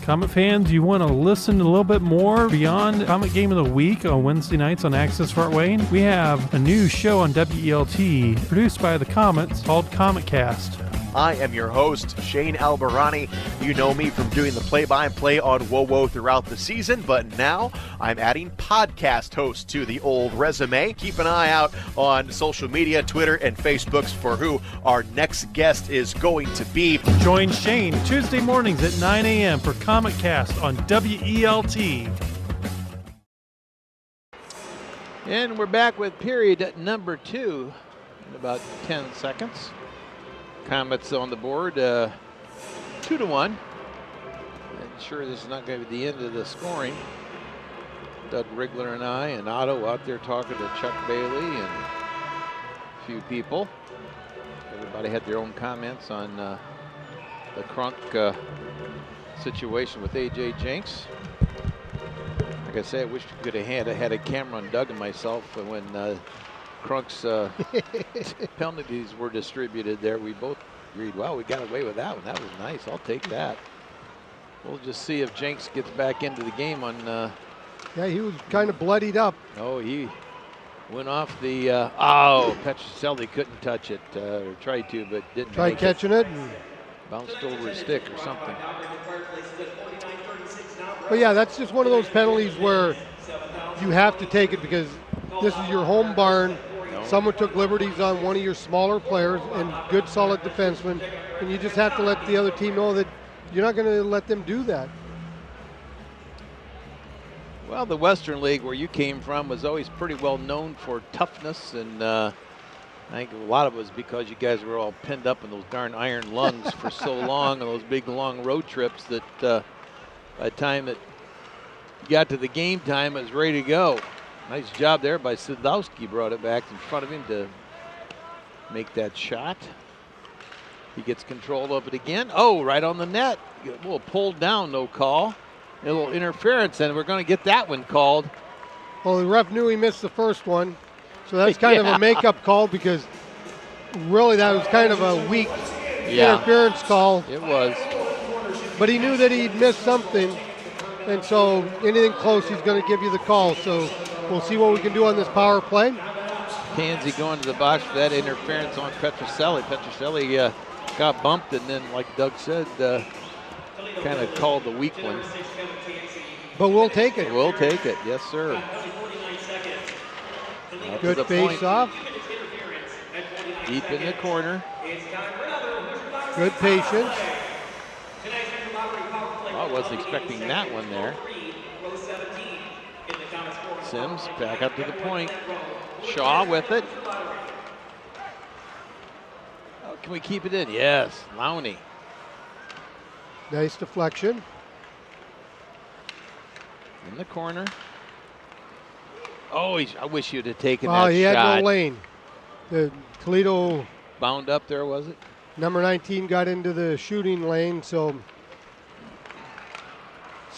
Komet fans, you want to listen a little bit more beyond Komet Game of the Week on Wednesday nights on Access Fort Wayne? We have a new show on WELT produced by the Komets called Kometcast. I am your host, Shane Albarani. You know me from doing the play-by-play on WoWo throughout the season, but now I'm adding podcast host to the old resume. Keep an eye out on social media, Twitter and Facebooks for who our next guest is going to be. Join Shane Tuesday mornings at 9 a.m. for Kometcast on WELT. And we're back with period number 2 in about 10 seconds. Komets on the board, 2-1. And sure, this is not going to be the end of the scoring. Doug Rigler and I and Otto out there talking to Chuck Bailey and a few people. Everybody had their own comments on the Crunk situation with A.J. Jenks. Like I say, I wish we could have had a camera on Doug and myself when Crunk's penalties were distributed there. We both agreed, wow, we got away with that one. That was nice. I'll take that. We'll just see if Jenks gets back into the game on. Yeah, he was kind of bloodied up. Oh, he went off the. Petroselli couldn't touch it, or tried to, but didn't. Tried catching it. Bounced over his stick or something. But yeah, that's just one of those penalties where you have to take it because this is your home barn. Someone took liberties on one of your smaller players and good solid defensemen, and you just have to let the other team know that you're not going to let them do that. Well, the Western League, where you came from, was always pretty well known for toughness, and I think a lot of it was because you guys were all pinned up in those darn iron lungs for so long on those big long road trips that by the time that you got to the game time, it was ready to go. Nice job there by Sidlowski, brought it back in front of him to make that shot. He gets control of it again. Oh, right on the net. A little pulled down, no call. A little interference, and we're going to get that one called. Well, the ref knew he missed the first one, so that's kind of a makeup call because really that was kind of a weak interference call. It was. But he knew that he'd missed something, and so anything close, he's going to give you the call. So we'll see what we can do on this power play. Tansey going to the box for that interference on Petroselli. Petroselli got bumped, and then, like Doug said, kind of called the weak one. But we'll take it. We'll take it, yes, sir. Good face off. Deep in the corner. Good patience. I wasn't expecting that one there. Sims back up to the point. Shaw with it. Oh, can we keep it in? Yes, Lowney. Nice deflection. In the corner. Oh, I wish you'd have taken that shot. shot. He had no lane. The Toledo bound up there, was it? Number 19 got into the shooting lane, so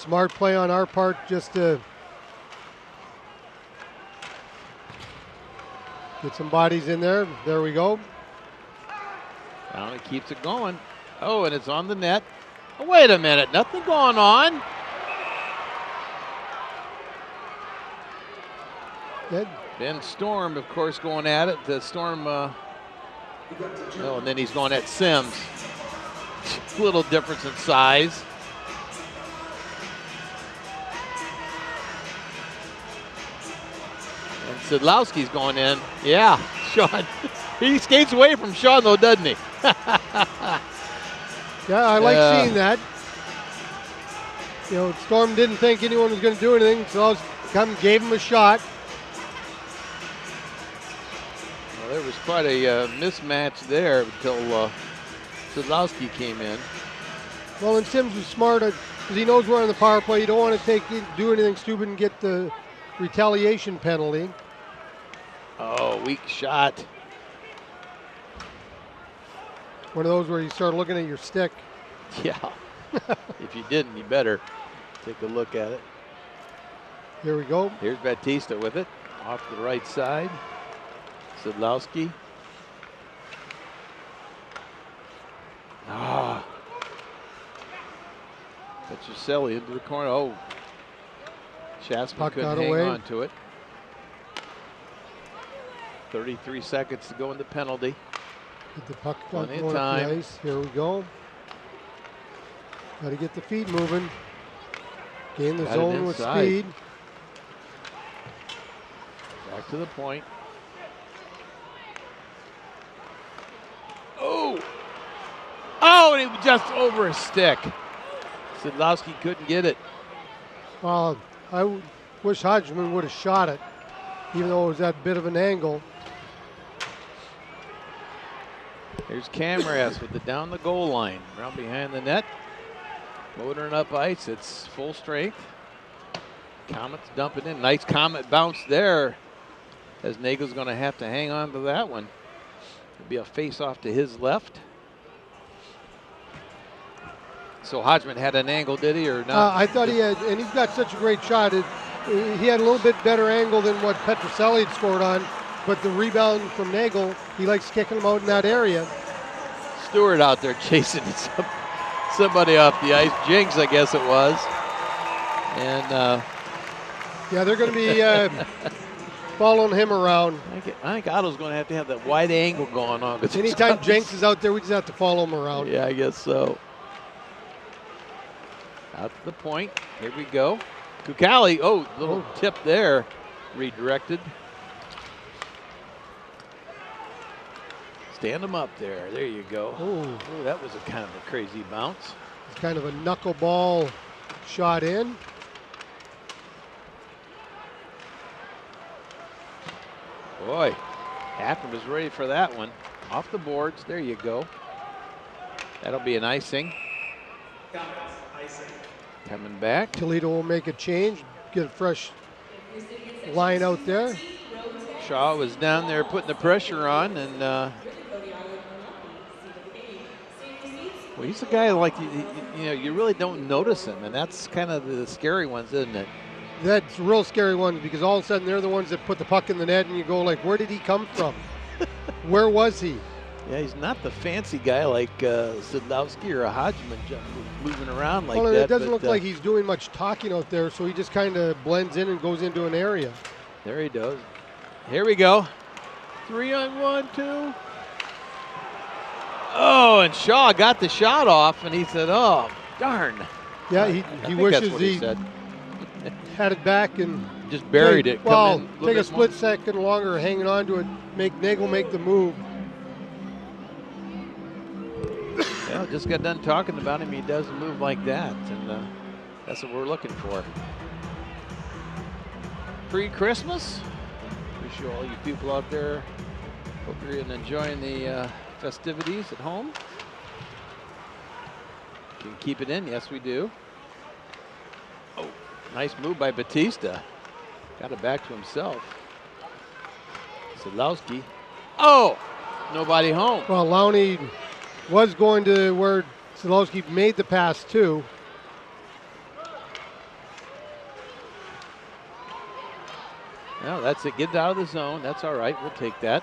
Smart play on our part just to get some bodies in there. There we go. Downey keeps it going. Oh, and it's on the net. Oh, wait a minute, nothing going on. Good. Ben Storm, of course, going at it. The Storm, oh, and then he's going at Sims. Little difference in size. And Sadlowski's going in. Yeah, Sean. He skates away from Sean, though, doesn't he? Yeah, I like seeing that. You know, Storm didn't think anyone was going to do anything, so I was come gave him a shot. Well, there was quite a mismatch there until Sadlowski came in. Well, and Sims was smart because he knows we're on the power play. You don't want to do anything stupid and get the retaliation penalty. Oh, weak shot. One of those where you start looking at your stick. Yeah. If you didn't, you better take a look at it. Here we go. Here's Batista with it off the right side. Sadlowski. Ah. Petroselli into the corner. Oh. Shasman Puck couldn't got hang away. on to it. 33 seconds to go in the penalty. Get the puck Plenty of going up the time. ice. Here we go. Got to get the feet moving. Gain the Got it zone with inside. speed. Back to the point. Oh! Oh, and he was just over his stick. Sadlowski couldn't get it. Well, wish Hodgman would have shot it, even though it was that bit of an angle. Here's Camras with it down the goal line. Around behind the net. Motoring up ice. It's full strength. Komets dumping in. Nice Komet bounce there. As Nagel's going to have to hang on to that one. It'll be a face-off to his left. So Hodgman had an angle, did he, or not? I thought he had, and he's got such a great shot. He had a little bit better angle than what Petroselli had scored on, but the rebound from Nagel, he likes kicking him out in that area. Stewart out there chasing somebody off the ice. Jinx, I guess it was. And yeah, they're going to be following him around. I think Otto's going to have that wide angle going on. Anytime Jinx is out there, we just have to follow him around. Yeah, I guess so. Out to the point. Here we go. Kukali, little tip there. Redirected. Stand him up there. There you go. Oh, that was a kind of a crazy bounce. It's kind of a knuckleball shot in. Boy, Happen was ready for that one. Off the boards. There you go. That'll be an icing. Coming back. Toledo will make a change, get a fresh line out there. Shaw was down there putting the pressure on, and well, he's a guy like you really don't notice him, and that's kind of the scary ones, isn't it? That's real scary ones because all of a sudden they're the ones that put the puck in the net, and you go like, where did he come from? Where was he? Yeah, he's not the fancy guy like Sadlowski or a Hodgman moving around like that. Well, it doesn't look like he's doing much talking out there, so he just kind of blends in and goes into an area. There he does. Here we go. 3-on-1, 2. Oh, and Shaw got the shot off, and he said, "Oh, darn." Yeah, he wishes he had it back and just buried it. Well, take a split second longer hanging on to it, make Nagel make the move. Yeah, just got done talking about him. He does a move like that, and that's what we're looking for. Pre-Christmas. Wish you all you people out there. Hope you're enjoying the festivities at home. Can you keep it in? Yes, we do. Oh, nice move by Batista. Got it back to himself. Sadlowski. Oh, nobody home. Well, Lowney was going to where Sadlowski made the pass to. Well, that's it. Get it out of the zone. That's all right. We'll take that.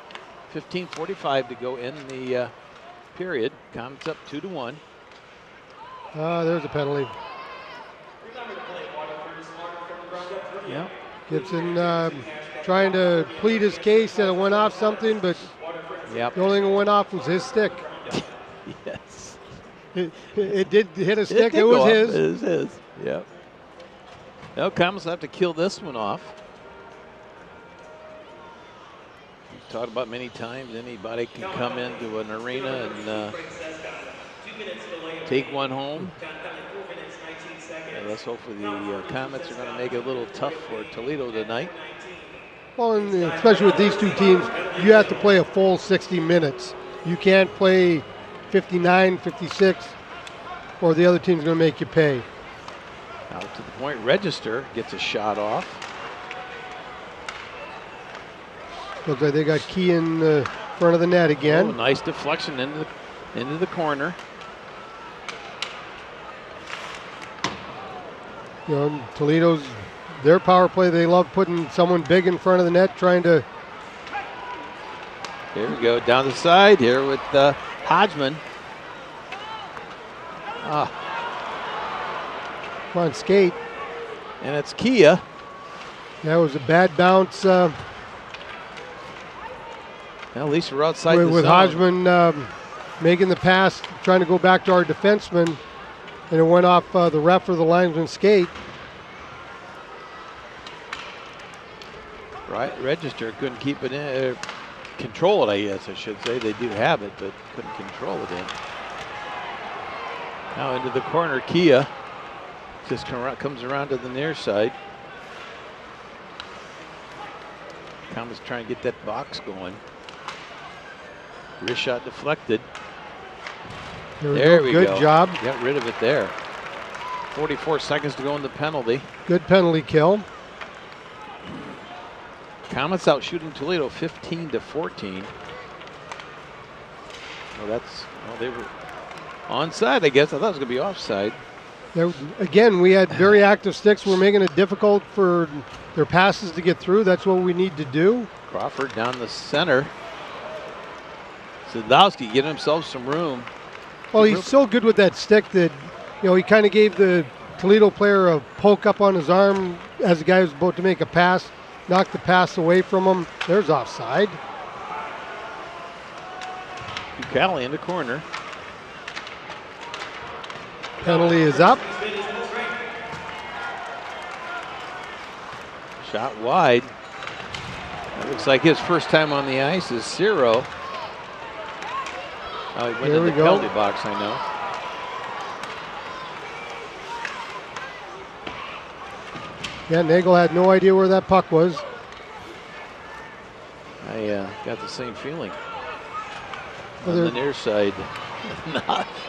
15:45 to go in the period. Komets up 2-1. There's a penalty. Yeah. Gibson trying to plead his case that it went off something, but Yep. the only thing that went off was his stick. Yes. It did hit a stick. did It was go up. his. It was his. Yep. Now Komets will have to kill this one off. We've talked about many times anybody can come into an arena and take one home. And let's hope the Komets are going to make it a little tough for Toledo tonight. Well, and especially with these two teams, you have to play a full 60 minutes. You can't play 59, 56, or the other team's going to make you pay. Out to the point, Register gets a shot off. Looks like they got Key in the front of the net again. Oh, nice deflection into the corner. You know, Toledo's, their power play, they love putting someone big in front of the net, trying to. Here we go, down the side here with Hodgman. Come on, skate. And it's Kia. That was a bad bounce Well, at least we're outside with the zone. Hodgman making the pass, trying to go back to our defenseman, and it went off the ref or the linesman's skate. Right, Register couldn't keep it in, control it, I guess I should say. They do have it, but couldn't control it in. Now into the corner, Kia just comes around to the near side. Komets trying to get that box going. Wrist shot deflected. There we go. Good job. Got rid of it there. 44 seconds to go in the penalty. Good penalty kill. Komets out shooting Toledo 15-14. Well, they were onside, I guess. I thought it was going to be offside. There, again, we had very active sticks. We're making it difficult for their passes to get through. That's what we need to do. Crawford down the center. Sadowski getting himself some room. Well, he's so good with that stick that, you know, he kind of gave the Toledo player a poke up on his arm as the guy was about to make a pass, knocked the pass away from him. There's offside. Bucali in the corner. Penalty is up. Shot wide. That looks like his first time on the ice is Ciro. Oh, he went Here in we the go. penalty box, I know. Yeah, Nagel had no idea where that puck was. I got the same feeling. Well, On the there- near side.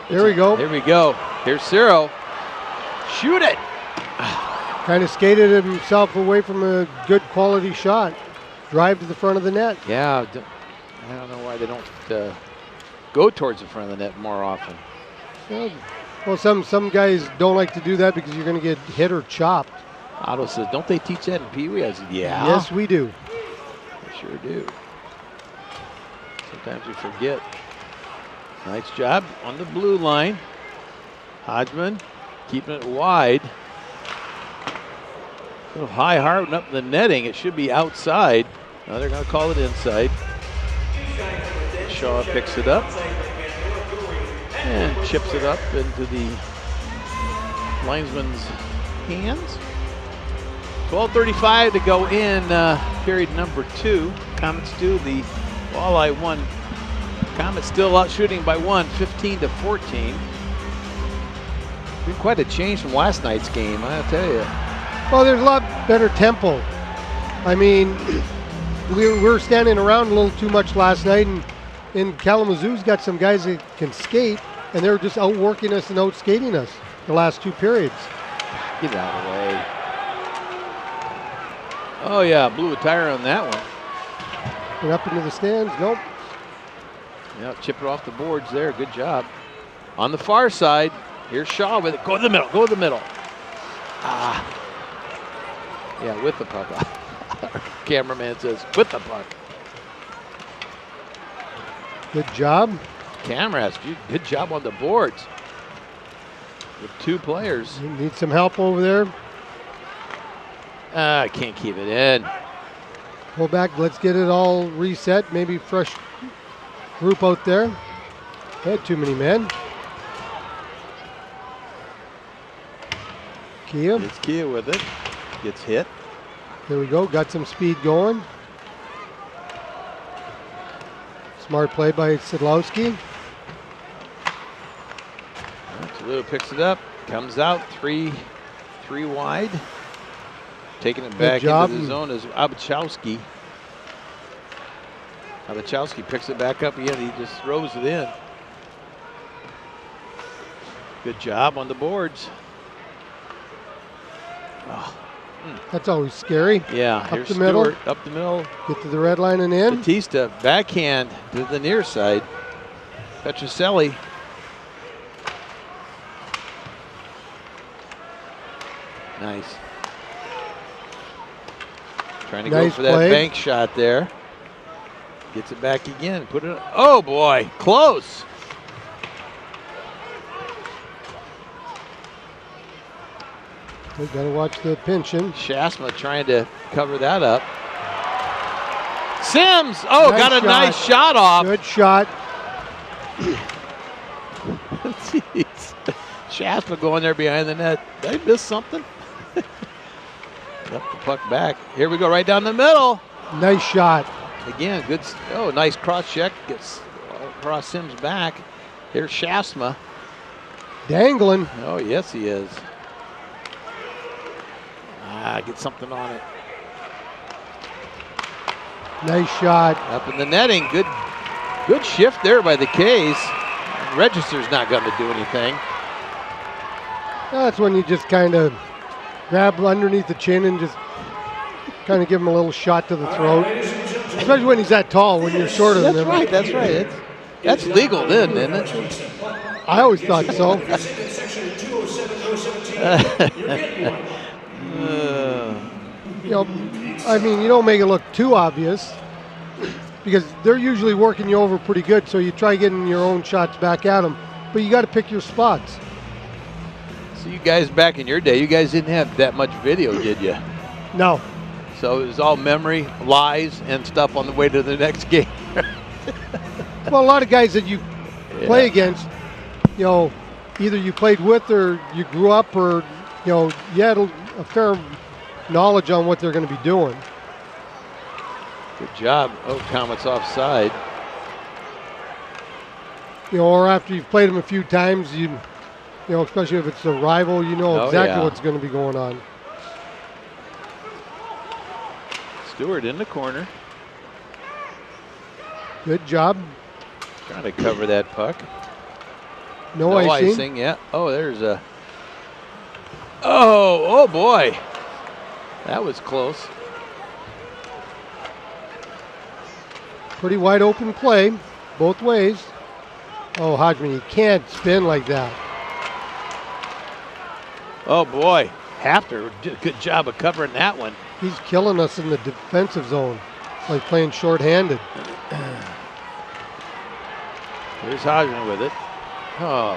There we go. Here we go. Here's Ciro. Shoot it. Kind of skated himself away from a good quality shot. Drive to the front of the net. Yeah, I don't know why they don't go towards the front of the net more often. Well, some guys don't like to do that because you're going to get hit or chopped. Otto says, don't they teach that in Pee Wee? I said, yeah. Yes, we do. They sure do. Sometimes we forget. Nice job on the blue line. Hodgman keeping it wide. A little high hard up the netting. It should be outside. Now they're going to call it inside. Shaw picks it up and chips it up into the linesman's hands. 12:35 to go in period number 2. Komets 2, the Walleye 1. Komets still out shooting by 1, 15-14. Been quite a change from last night's game, I'll tell you. Well, there's a lot better tempo. I mean, we were standing around a little too much last night, and Kalamazoo's got some guys that can skate, and they were just outworking us and outskating us the last 2 periods. Get out of the way. Oh yeah, blew a tire on that one. And up into the stands, nope. Yeah, chip it off the boards there, good job. On the far side, here's Shaw with it. Go to the middle, go to the middle. Ah. Yeah, with the puck. Cameraman says, with the puck. Good job. Camras, good job on the boards. With 2 players. You need some help over there. I can't keep it in. Pull back. Let's get it all reset. Maybe fresh group out there. Had too many men. Kia. It's Kia with it. Gets hit. There we go. Got some speed going. Smart play by Sidlowski. Toledo picks it up. Comes out 3 wide. Taking it back into the zone is Abachowski. Abachowski picks it back up again. He just throws it in. Good job on the boards. Oh. That's always scary. Yeah, up here's the middle. Stewart, up the middle. Get to the red line and in. Batista backhand to the near side. Petroselli. Nice. Trying to go for that bank shot there. Gets it back again. Put it. Oh boy, close. We gotta watch the pinching. Shasma trying to cover that up. Sims. Oh, got a nice shot off. Good shot. Jeez. Shasma going there behind the net. Did I miss something? Left the puck back. Here we go, right down the middle. Nice shot. Again, good. Oh, nice cross check. Gets across Sims' back. Here's Shasma. Dangling. Oh, yes, he is. Get something on it. Nice shot. Up in the netting. Good shift there by the K's. Register's not going to do anything. That's when you just kind of grab underneath the chin and just kind of give him a little shot to the throat. Especially when he's that tall, when you're shorter than him. That's right. That's legal then, isn't it? I always thought so. You know, I mean, you don't make it look too obvious because they're usually working you over pretty good, so you try getting your own shots back at them, but you got to pick your spots. So you guys back in your day, you guys didn't have that much video, did you? No. So it was all memory, lies, and stuff on the way to the next game. Well, a lot of guys that you play against, you know, either you played with or you grew up or, you know, you had a fair knowledge on what they're going to be doing. Good job. Oh, Komets offside. You know, or after you've played them a few times, you know, especially if it's a rival, you know exactly what's going to be going on. Stewart in the corner. Good job. Trying to cover that puck. No icing. Yeah. Oh, there's a. Oh boy. That was close. Pretty wide open play, both ways. Oh, Hodgman, you can't spin like that. Oh boy, Hafter did a good job of covering that one. He's killing us in the defensive zone. It's like playing shorthanded. Here's Hodgman with it. Oh.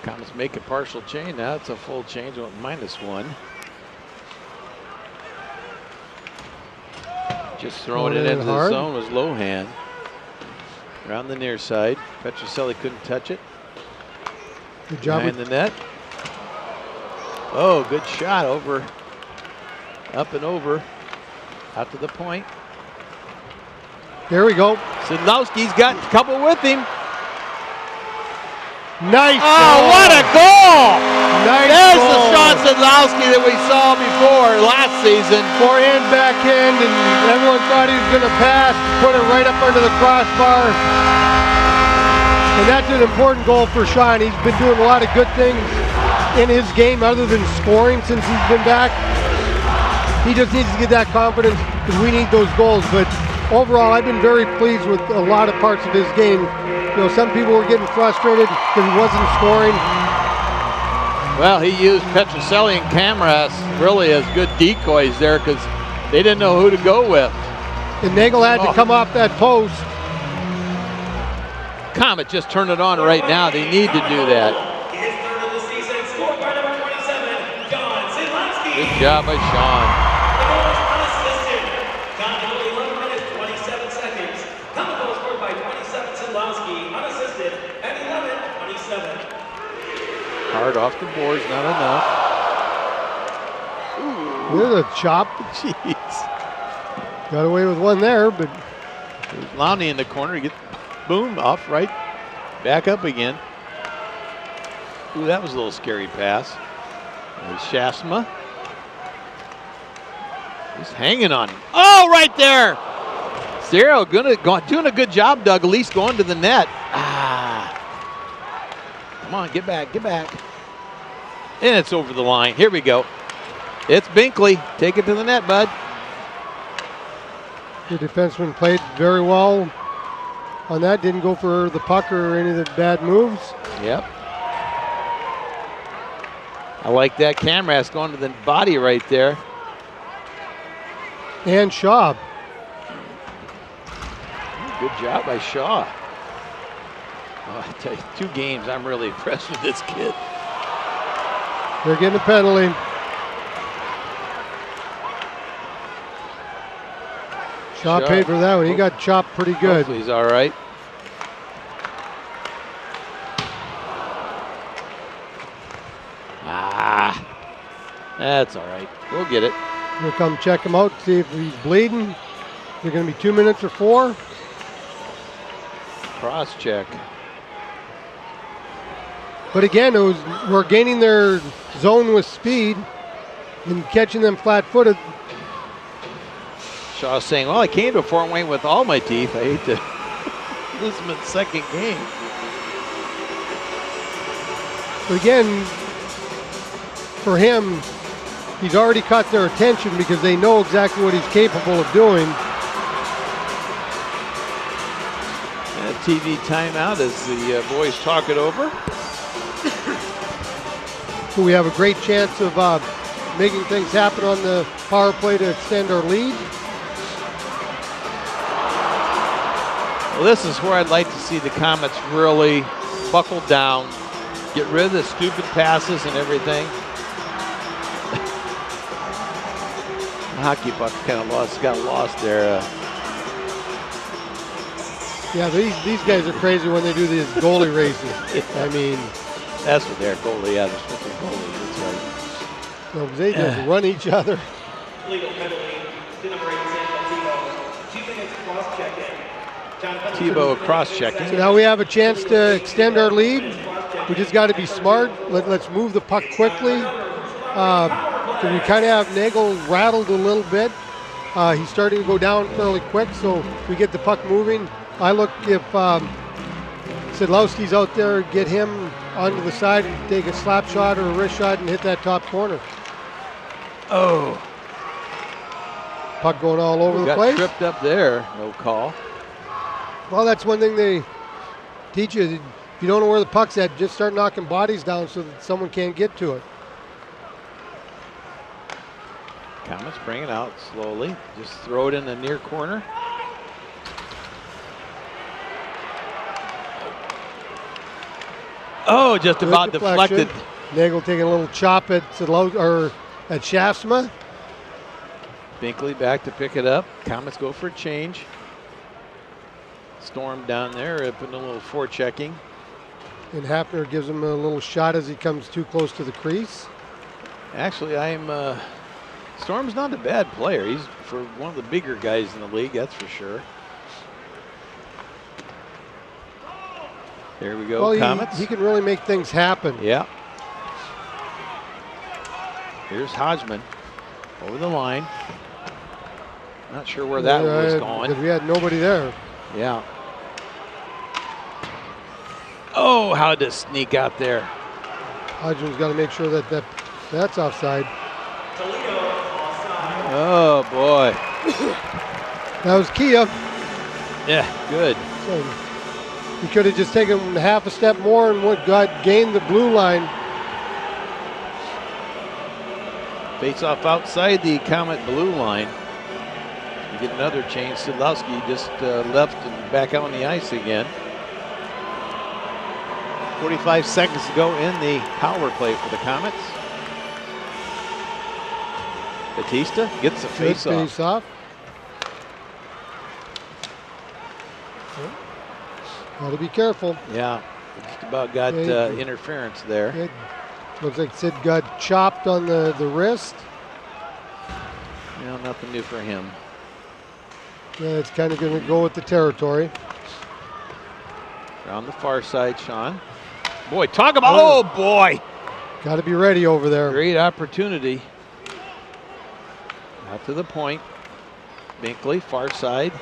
Komets make a partial change now. It's a full change, -1. Just throwing it into the zone was Lohan. Around the near side. Petroselli couldn't touch it. Good job. Behind the net. Oh, good shot over. Up and over. Out to the point. There we go. Sidlowski's got a couple with him. Nice. Oh, what a goal! Nice There's goal. the Sean Sidlowski that we saw before last season. Forehand, backhand, and everyone thought he was going to pass. Put it right up under the crossbar. And that's an important goal for Sean. He's been doing a lot of good things in his game other than scoring since he's been back. He just needs to get that confidence because we need those goals. But overall, I've been very pleased with a lot of parts of his game. You know, some people were getting frustrated because he wasn't scoring. Well, he used Petrocelli and Kamras really as good decoys there because they didn't know who to go with. And Nagel had to come off that post. Komet just turned it on right now. They need to do that. His third of the season, scored by number 27, John Zidlansky. Good job by Sean. The goal is unassisted. Got only 11 minutes, 27 seconds. Komet goal scored by 27, Zidlansky, unassisted, and 11:27. Hard off the boards, not enough. There's a chop. Jeez. Got away with one there, but There's Lowney in the corner. He gets boom off right. Back up again. Ooh, that was a little scary pass. There's Shasma. He's hanging on him. Oh, right there. Zero doing a good job, Doug. At least going to the net. Come on, get back, get back. And it's over the line. Here we go. It's Binkley. Take it to the net, bud. the defenseman played very well on that. Didn't go for the puck or any of the bad moves. Yep. I like that. Kamras going to the body right there. And Shaw. Good job by Shaw. Oh, I tell you, 2 games, I'm really impressed with this kid. They're getting a penalty. Shaw paid for that one. He got chopped pretty good. Hopefully he's all right. That's all right. We'll get it. We'll come check him out, see if he's bleeding. Is it going to be 2 minutes or 4? Cross check. But again, we're gaining their zone with speed and catching them flat-footed. Shaw saying, well, I came to Fort Wayne with all my teeth. I hate to lose them in the second game. But again, for him, he's already caught their attention because they know exactly what he's capable of doing. And a TV timeout as the boys talk it over. So we have a great chance of making things happen on the power play to extend our lead. Well, this is where I'd like to see the Komets really buckle down, get rid of the stupid passes and everything. The hockey puck kind of got lost there. Yeah, these guys are crazy when they do these goalie races. I mean, that's what they're goalie. Yeah, they're supposed to be goalie. That's right. No, they just run each other. Legal penalty to number 8, Tebow. 2 minutes cross-checking. Tebow cross-checking. So now we have a chance to extend our lead. We just got to be smart. Let's move the puck quickly. So we kind of have Nagel rattled a little bit. He's starting to go down fairly quick, so we get the puck moving. I look if Sidlowski's out there, get him onto the side and take a slap shot or a wrist shot and hit that top corner. Oh. Puck going all over the place. Got tripped up there. No call. Well, that's one thing they teach you. If you don't know where the puck's at, just start knocking bodies down so that someone can't get to it. Komets bring it out slowly. Just throw it in the near corner. Oh, just Good about deflection. deflected. Nagel taking a little chop at Shaftsma. Binkley back to pick it up. Komets go for a change. Storm down there, putting a little forechecking. And Hafner gives him a little shot as he comes too close to the crease. Actually, Storm's not a bad player. He's for one of the bigger guys in the league, that's for sure. There we go, well, Komets. he can really make things happen. Yeah. Here's Hodgman over the line. Not sure where that was going. Because we had nobody there. Yeah. Oh, how to sneak out there. Hodgman's got to make sure that's offside. Oh, boy. That was Kia. Yeah, good. So he could have just taken half a step more and gained the blue line. Face off outside the Comet blue line. You get another change. Sidlowski just left and back out on the ice again. 45 seconds to go in the power play for the Komets. Batista gets the face off. Face off. Got to be careful. Yeah, just about got interference there. It looks like Sid got chopped on the wrist. Well, nothing new for him. Yeah, it's kind of going to go with the territory. Around the far side, Sean. Boy, talk about, oh boy. Got to be ready over there. Great opportunity. Out to the point. Binkley, far side.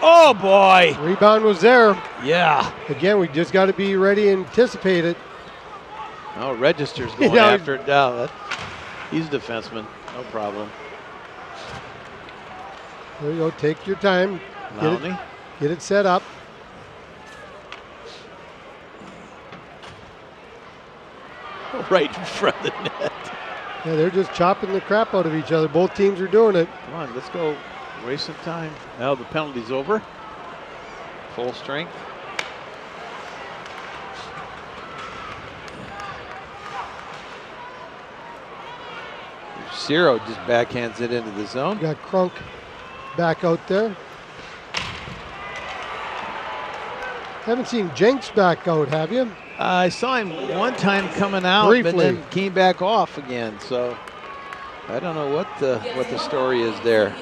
Oh boy. Rebound was there. Yeah. Again, we just got to be ready and anticipate it. Oh, Register's going after it down. He's a defenseman. No problem. There you go. Take your time. Lowney. Get it set up. Right in front of the net. Yeah, they're just chopping the crap out of each other. Both teams are doing it. Come on, let's go. Waste some time. Now the penalty's over. Full strength. Ciro just backhands it into the zone. Got Crunk back out there. Haven't seen Jenks back out, have you? I saw him one time coming out, Briefly. but then came back off again. So I don't know what the story is there.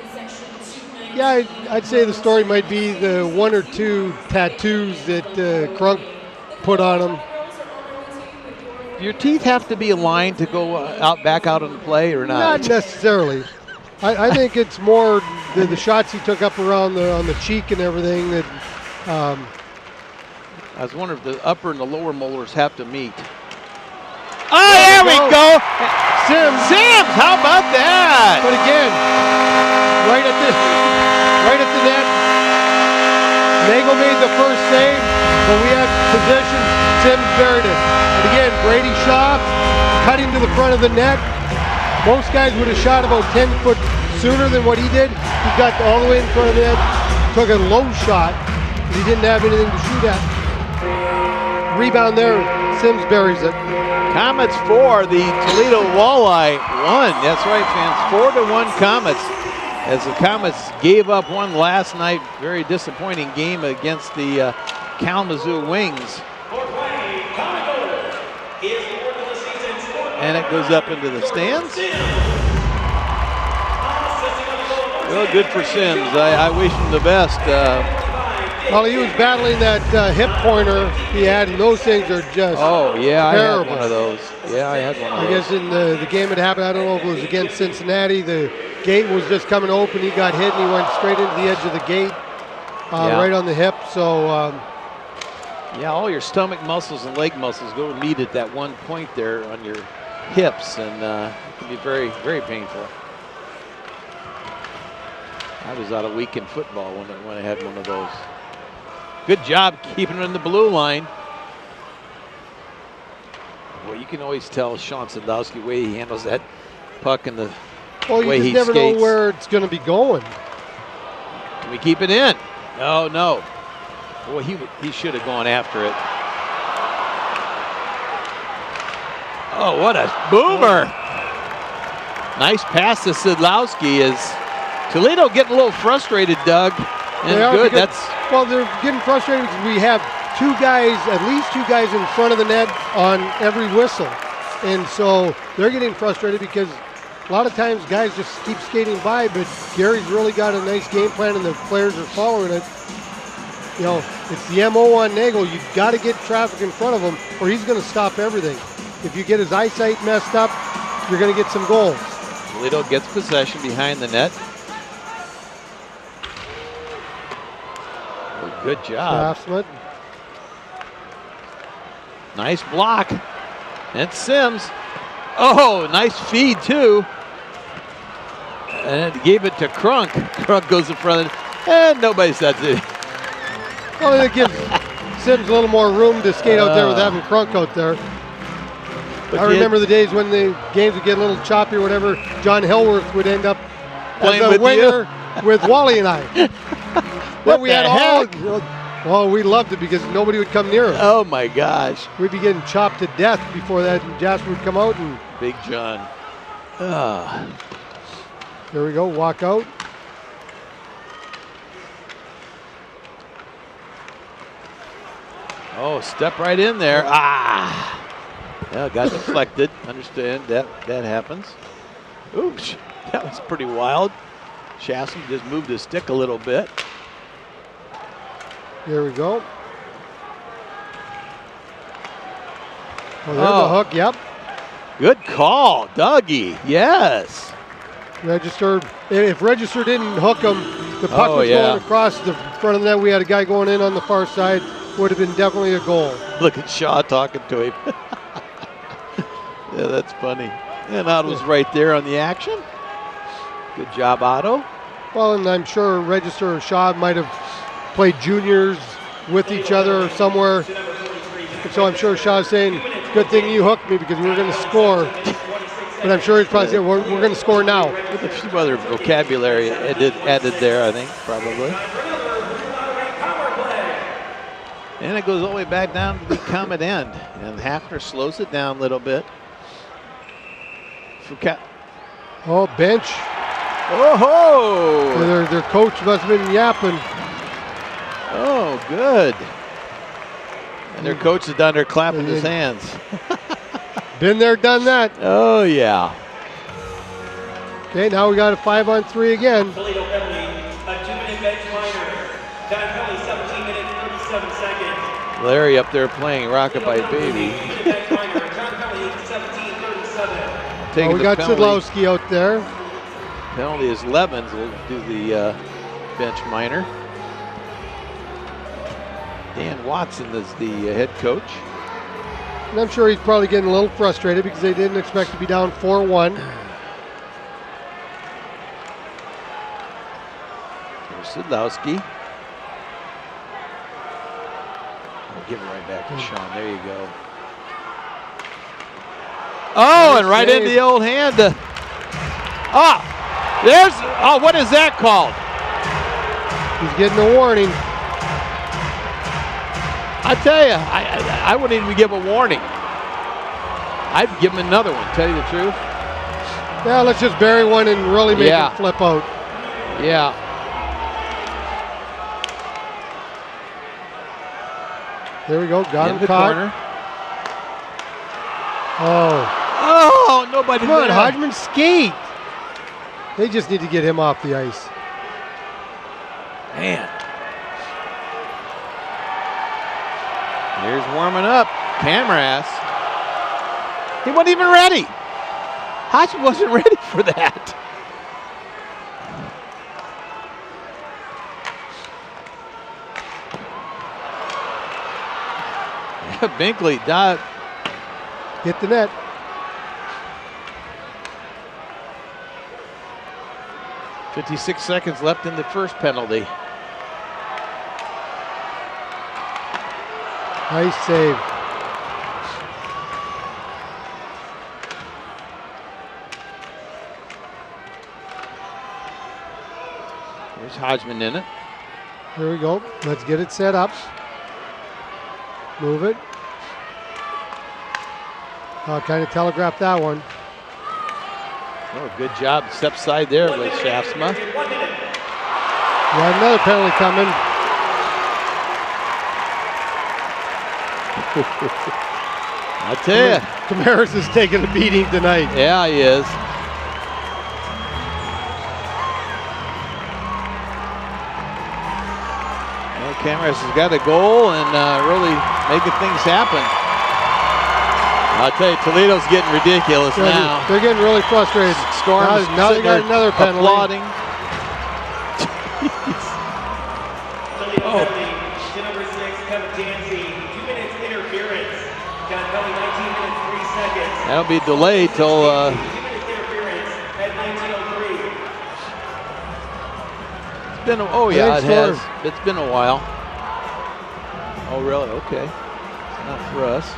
Yeah, I'd say the story might be the one or two tattoos that Crunk put on him. Do your teeth have to be aligned to go back out on the play or not? Not necessarily. I think it's more the shots he took up around on the cheek and everything that. I was wondering if the upper and the lower molars have to meet. Oh, there we go. Sims, how about that? But again, right at the net. Nagel made the first save, but we had possession. Sims buried it. And again, Brady Shaw cutting to the front of the net. Most guys would have shot about 10 foot sooner than what he did. He got all the way in front of the net, took a low shot, but he didn't have anything to shoot at. Rebound there, Sims buries it. Komets 4, the Toledo Walleye 1. That's right, fans. 4-1 Komets. As the Komets gave up one last night, very disappointing game against the Kalamazoo Wings. And it goes up into the stands. Well, good for Sims. I wish him the best. Well, he was battling that hip pointer he had, and those things are just terrible. I had one of those. Yeah, I had one of those. I guess in the game it happened, I don't know if it was against Cincinnati, the gate was just coming open, he got hit, and he went straight into the edge of the gate, right on the hip. So, yeah, all your stomach muscles and leg muscles go to meet at that one point there on your hips, and it can be very, very painful. I was out a week in football when I had one of those. Good job keeping it in the blue line. Well, you can always tell Sean Sadowski the way he handles that puck and the way he skates. You just never know where it's going to be going. Can we keep it in? No. Boy, he should have gone after it. Oh, what a boomer. Nice pass to Sidlowski. Is Toledo getting a little frustrated, Doug? And good. Well, they're getting frustrated because we have at least two guys in front of the net on every whistle. And so they're getting frustrated because a lot of times guys just keep skating by, but Gary's really got a nice game plan and the players are following it. You know, it's the MO on Nagel. You've got to get traffic in front of him or he's going to stop everything. If you get his eyesight messed up, you're going to get some goals. Toledo gets possession behind the net. Good job. Craftsman. Nice block. And Sims. Oh, nice feed too. And it gave it to Crunk. Crunk goes in front of it. And nobody says it. Well, it gives Sims a little more room to skate out there with having Crunk out there. I remember the days when the games would get a little choppy or whatever. John Hillworth would end up Playing as with the winner with Wally and I. What we the had heck? Well, we loved it because nobody would come near us. Oh my gosh. We'd be getting chopped to death before that. And Jasper would come out and Big John. Ah. there we go, walk out. Oh, step right in there. Ah. Yeah, got deflected. Understand that happens. Oops, that was pretty wild. Shasson just moved his stick a little bit. Here we go. Oh, there's the hook, yep. Good call, Dougie. Yes. Register. If Register didn't hook him, the puck was going across the front of the net. We had a guy going in on the far side. Would have been definitely a goal. Look at Shaw talking to him. Yeah, that's funny. And Otto's right there on the action. Good job, Otto. Well, and I'm sure Register or Shaw might have played juniors with each other somewhere. And so I'm sure Shaw's saying, good thing you hooked me because we were going to score. But I'm sure he's probably saying, we're going to score now. With a few other vocabulary added there, I think, probably. And it goes all the way back down to the Komet end. And Hafner slows it down a little bit. Oh, bench. Oh! Their coach must have been yapping. Oh, good. And their coach is down there clapping his hands. Been there, done that. Oh, yeah. Okay, now we got a 5-on-3 again. Toledo penalty, a 2-minute bench minor. Time penalty, 17 minutes, 37 seconds. Larry up there playing Rockabye Baby. Bench minor, time penalty, 17:37. Taking We got penalty. Sidlowski out there. Penalty is Levens will do the bench minor. Dan Watson is the head coach. And I'm sure he's probably getting a little frustrated because they didn't expect to be down 4-1. There's Sidlowski. I'll give it right back to Sean. There you go. Oh, and right into the old hand. What is that called? He's getting a warning. I tell you, I wouldn't even give a warning. I'd give him another one, tell you the truth. Yeah, let's just bury one and really make him flip out. Yeah. There we go, got In him the caught. corner. Oh, nobody come on, there. Hodgman, skate. They just need to get him off the ice. Man. Here's warming up. Camerass. He wasn't even ready. Hodgman wasn't ready for that. Binkley died. Hit the net. .56 seconds left in the first penalty. Nice save. There's Hodgman in it. Here we go. Let's get it set up. Move it. Kind of telegraphed that one. Oh, good job. Step side there with Shaftsma. Got another penalty coming. I tell you. Camaras is taking a beating tonight. Yeah, he is. Well, Camaras has got a goal and really making things happen. I'll tell you, Toledo's getting ridiculous now. They're getting really frustrated. Storm's now they got another penalty. applauding. Toledo penalty to number 6, Kevin Dancy. 2 minutes interference. Got penalty 19 minutes, 3 seconds. That'll be delayed till 2 minutes interference at 19:03. it's been it has. It's been a while. Oh really? Okay. It's not for us.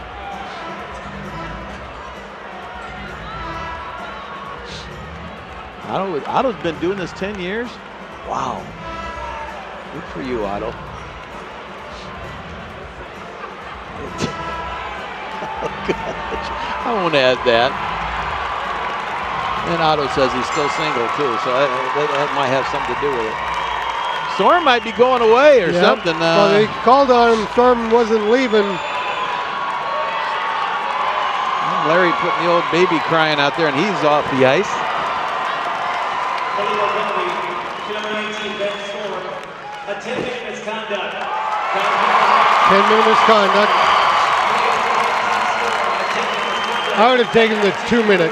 Otto's been doing this 10 years. Wow. Good for you, Otto. Oh, gosh. I won't add that. And Otto says he's still single, too, so that might have something to do with it. Storm might be going away or something. Well, they called on him. Storm wasn't leaving. Larry putting the old baby crying out there, and he's off the ice. A 10-minute misconduct. 10-minute misconduct. I would have taken the 2-minute.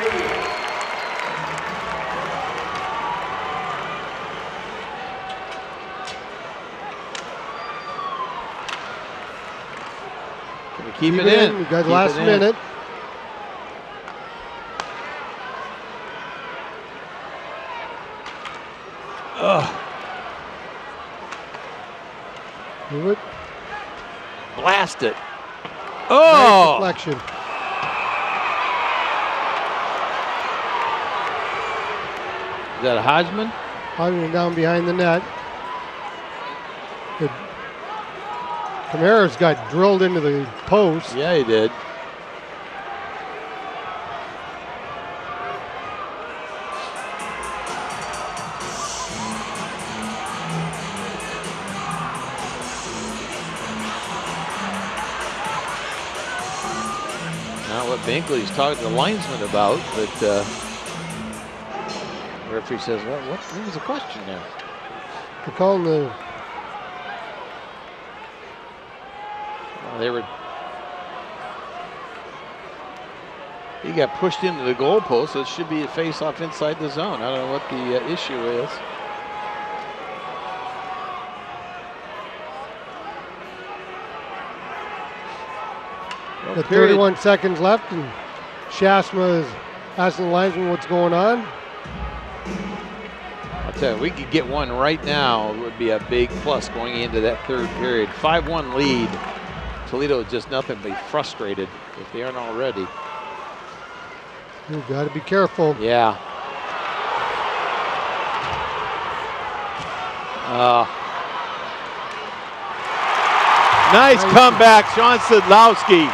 Can we keep it in? We got the last minute. Do it. Blast it. Oh! Nice deflection. Is that a Hodgman? Hodgman down behind the net. Kamara's got drilled into the post. Yeah, he did. Not what Binkley's talking to the linesman about, but referee says, what was the question there? They're calling the... He got pushed into the goalpost, so it should be a face-off inside the zone. I don't know what the issue is. Well, Got 31 seconds left, and Shasma is asking the linesman what's going on. I'll tell you, we could get one right now. It would be a big plus going into that third period. 5-1 lead. Toledo just nothing but frustrated if they aren't already. You got to be careful. Yeah. Nice comeback, Sean Sadlowski.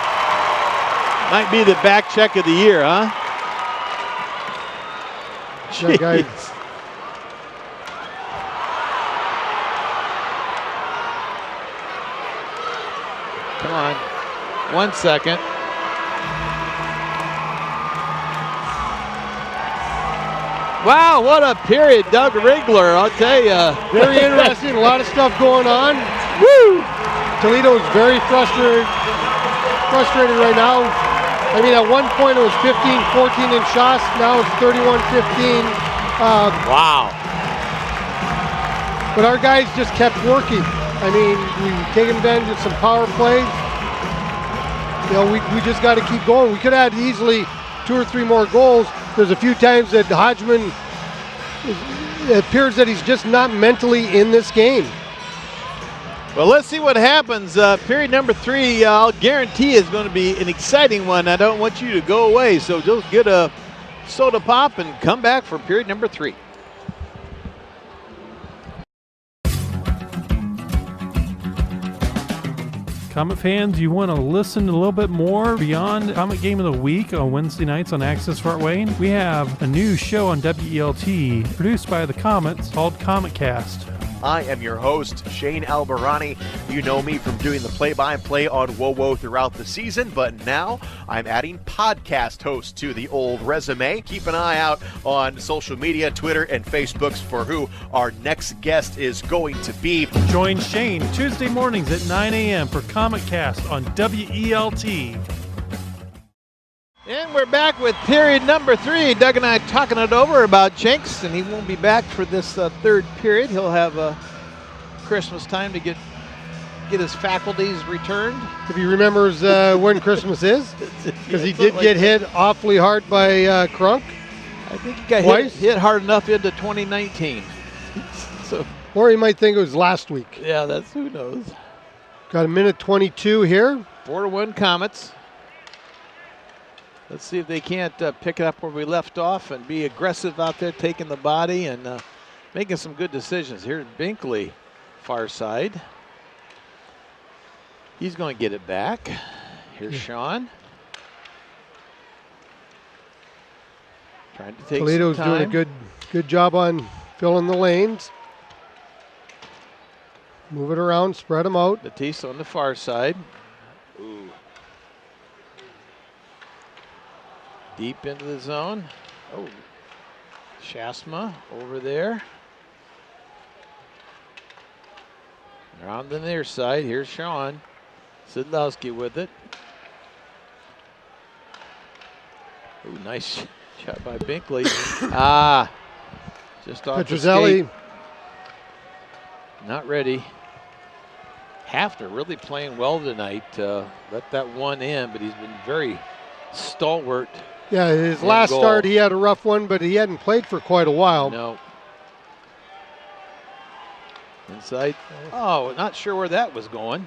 Might be the back check of the year, huh? That guy. Come on. 1 second. Wow, what a period, Doug Rigler, I'll tell you. Very interesting, a lot of stuff going on. Woo! Toledo's very frustrated right now. I mean, at one point it was 15-14 in shots, now it's 31-15. Wow. But our guys just kept working. I mean, we've taken advantage of some power plays. You know, we just got to keep going. We could have had easily 2 or 3 more goals. There's a few times that Hodgman, it appears that he's just not mentally in this game. Well, let's see what happens. Period number 3, I'll guarantee is going to be an exciting one. I don't want you to go away, so just get a soda pop and come back for period number 3. Comet fans, you want to listen a little bit more beyond Comet Game of the Week on Wednesday nights on Access Fort Wayne? We have a new show on WELT produced by the Komets called Kometcast. I am your host, Shane Albarani. You know me from doing the play-by-play on WoWo throughout the season, but now I'm adding podcast host to the old resume. Keep an eye out on social media, Twitter and Facebooks for who our next guest is going to be. Join Shane Tuesday mornings at 9 a.m. for Kometcast on WELT. And we're back with period number 3. Doug and I talking it over about Jenks, and he won't be back for this third period. He'll have Christmas time to get his faculties returned. If he remembers when Christmas is, because he did get hit awfully hard by Crunk. I think he got hit hard enough into 2019. So, or he might think it was last week. Yeah, that's who knows. Got a minute 22 here. 4-1 Komets. Let's see if they can't pick it up where we left off and be aggressive out there, taking the body and making some good decisions. Here's Binkley, far side. He's going to get it back. Here's Sean. Trying to take Toledo's some time. doing a good job on filling the lanes. Move it around, spread them out. Batista on the far side. Ooh. Deep into the zone. Oh, Shasma over there. Around the near side. Here's Sean. Sidlowski with it. Ooh, nice shot by Binkley. Just off the Petrozelli. skate. Not ready. Hafner really playing well tonight. Let that one in, but he's been very stalwart. Yeah, his in last goal. start he had a rough one, but he hadn't played for quite a while. No. Inside. Oh, not sure where that was going.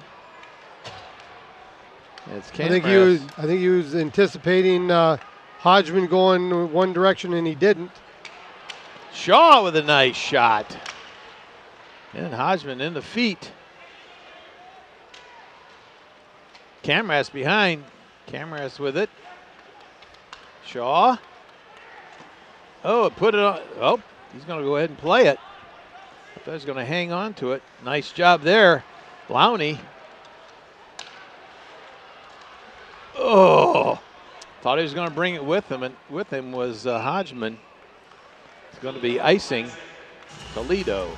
It's I think he was anticipating Hodgman going one direction, and he didn't. Shaw with a nice shot. And Hodgman in the feet. Camras behind. Camras with it. Shaw. Oh, put it on. Oh, he's going to go ahead and play it. I thought he was going to hang on to it. Nice job there. Lowney. Oh, thought he was going to bring it with him, and with him was Hodgman. It's going to be icing Toledo.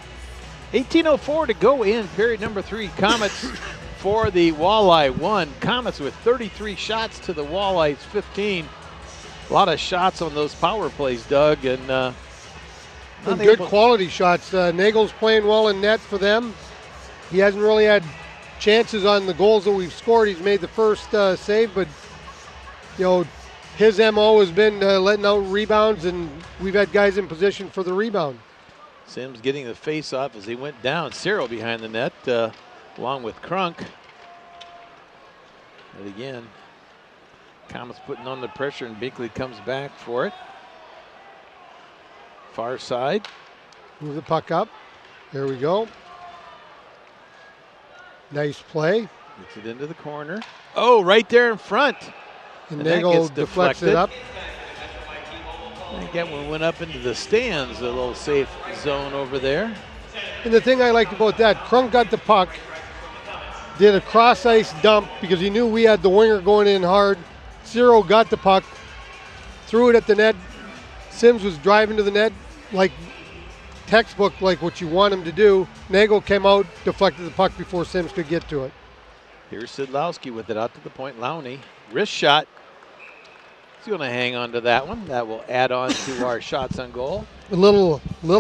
18:04 to go in period number 3. Komets for the Walleye 1. Komets with 33 shots to the Walleye's 15. A lot of shots on those power plays, Doug, and good quality shots. Nagel's playing well in net for them. He hasn't really had chances on the goals that we've scored. He's made the first save, but his MO has been letting out rebounds, and we've had guys in position for the rebound. Sims getting the face off as he went down. Cyril behind the net, along with Crunk. And again, Komets putting on the pressure, and Binkley comes back for it. Far side. Move the puck up. There we go. Nice play. Gets it into the corner. Oh, right there in front. And that Nagel gets deflects deflected. it up. I think that one went up into the stands, a little safe zone over there. And the thing I liked about that, Crunk got the puck, did a cross ice dump because he knew we had the winger going in hard. Ciro got the puck, threw it at the net. Sims was driving to the net like textbook, like what you want him to do. Nagel came out, deflected the puck before Sims could get to it. Here's Sidlowski with it out to the point. Lowney, wrist shot. He's going to hang on to that one. That will add on to our shots on goal. A little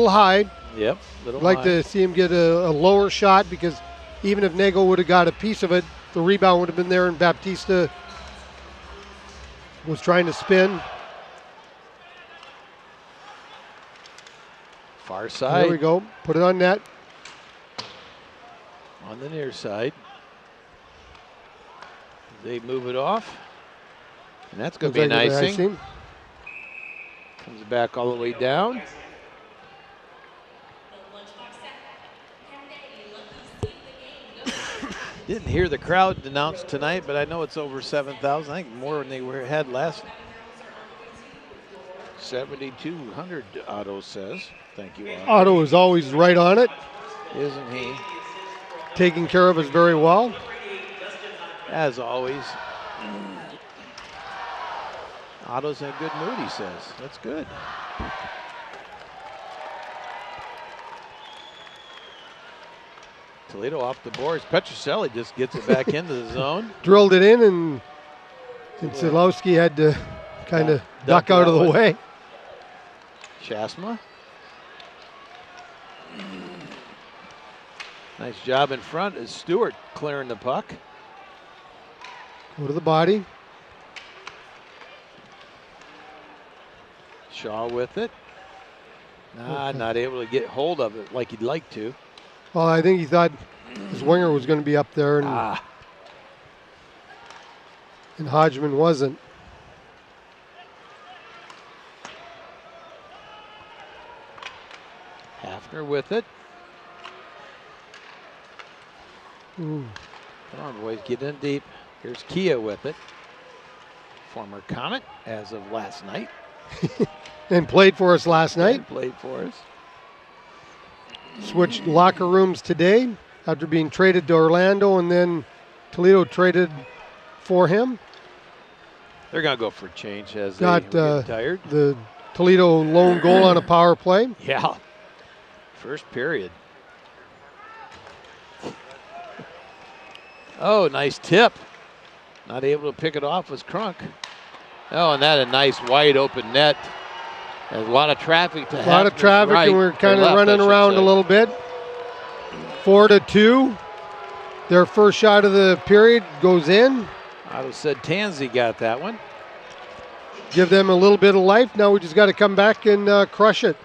high. Yep, little I'd like high. to see him get a lower shot because even if Nagel would have got a piece of it, the rebound would have been there, and Baptista was trying to spin. Far side. There we go. Put it on net. On the near side. They move it off. And that's going to be an Looks like icing. Comes back all the way down. Didn't hear the crowd announced tonight, but I know it's over 7,000. I think more than they had last. 7,200, Otto says. Thank you, Otto. Otto is always right on it, Isn't he? taking care of us very well. As always. Otto's in a good mood, he says. That's good. Toledo off the boards. Petroselli just gets it back into the zone. Drilled it in, and Zilowski had to kind of duck out of the way. Shasma. Nice job in front as Stewart clearing the puck. Go to the body. Shaw with it. Not able to get hold of it like he'd like to. Well, I think he thought his winger was going to be up there, and Hodgman wasn't. Hafner with it. Ooh. Come on, boys, get in deep. Here's Kia with it. Former Comet as of last night. And played for us last night. And played for us. Switched locker rooms today after being traded to Orlando, and then Toledo traded for him. They're going to go for a change as Got they get tired. the Toledo lone goal on a power play. Yeah. First period. Oh, nice tip. Not able to pick it off was Crunk. Oh, and that a nice wide open net. There's a lot of traffic to A lot of traffic, right, and we're kind of left, running I should around say. a little bit. 4-2. Their first shot of the period goes in. I would have said Tansy got that one. Give them a little bit of life. Now we just got to come back and crush it.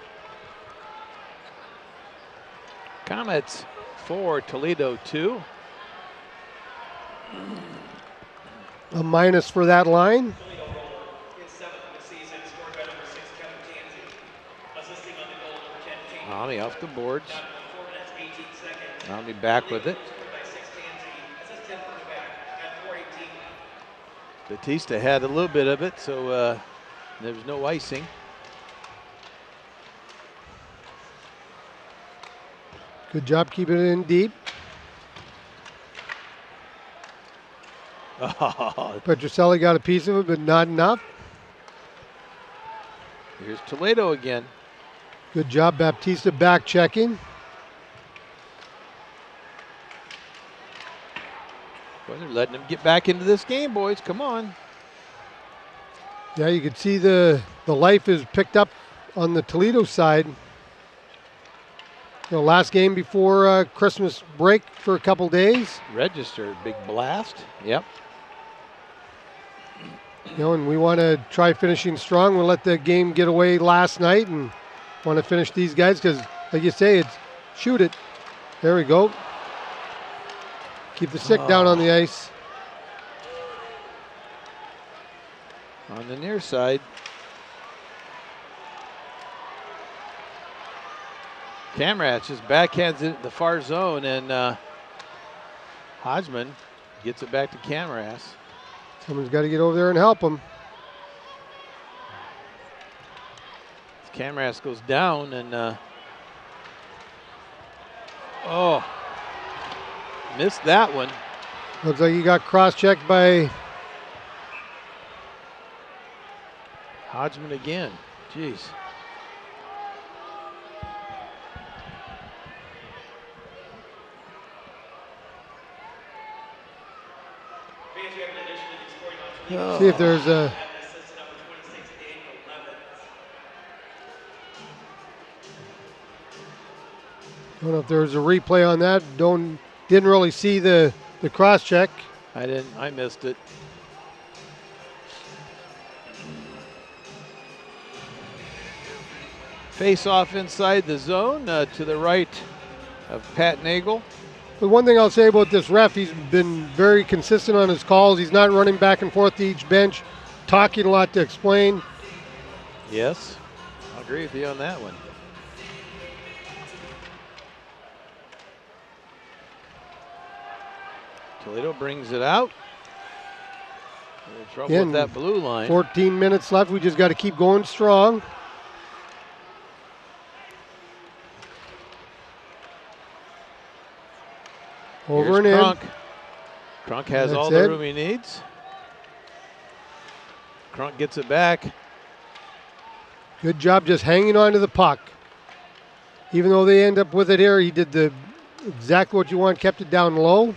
Komets 4, Toledo 2. A minus for that line. Omni off the boards. Omni back with it. Batista had a little bit of it, so there was no icing. Good job keeping it in deep. Oh, Petroselli got a piece of it, but not enough. here's Toledo again. Good job, Baptista back checking. Well, they're letting him get back into this game, boys. Come on. Yeah, you can see the life is picked up on the Toledo side. You know, last game before Christmas break for a couple days. Registered, big blast. Yep. You know, and we want to try finishing strong. We'll let the game get away last night and want to finish these guys because, like you say, it's shoot it. There we go. Keep the stick down on the ice. On the near side. Camratz just backhands it at the far zone, and Hodgman gets it back to Camratz. Someone's got to get over there and help him. Camratz goes down, and oh, missed that one. Looks like he got cross-checked by Hodgman again. Jeez. See if there's a. Don't know if there's a replay on that. Didn't really see the cross check. I missed it. Face off inside the zone to the right of Pat Nagel. But one thing I'll say about this ref, he's been very consistent on his calls. He's not running back and forth to each bench, talking a lot to explain. Yes, I'll agree with you on that one. Toledo brings it out. They're in trouble Again, with that blue line. 14 minutes left. We just got to keep going strong. Over Here's and Crunk. Crunk has That's all the it. room he needs. Crunk gets it back. in. Good job just hanging on to the puck. Even though they end up with it here, he did exactly what you want, kept it down low.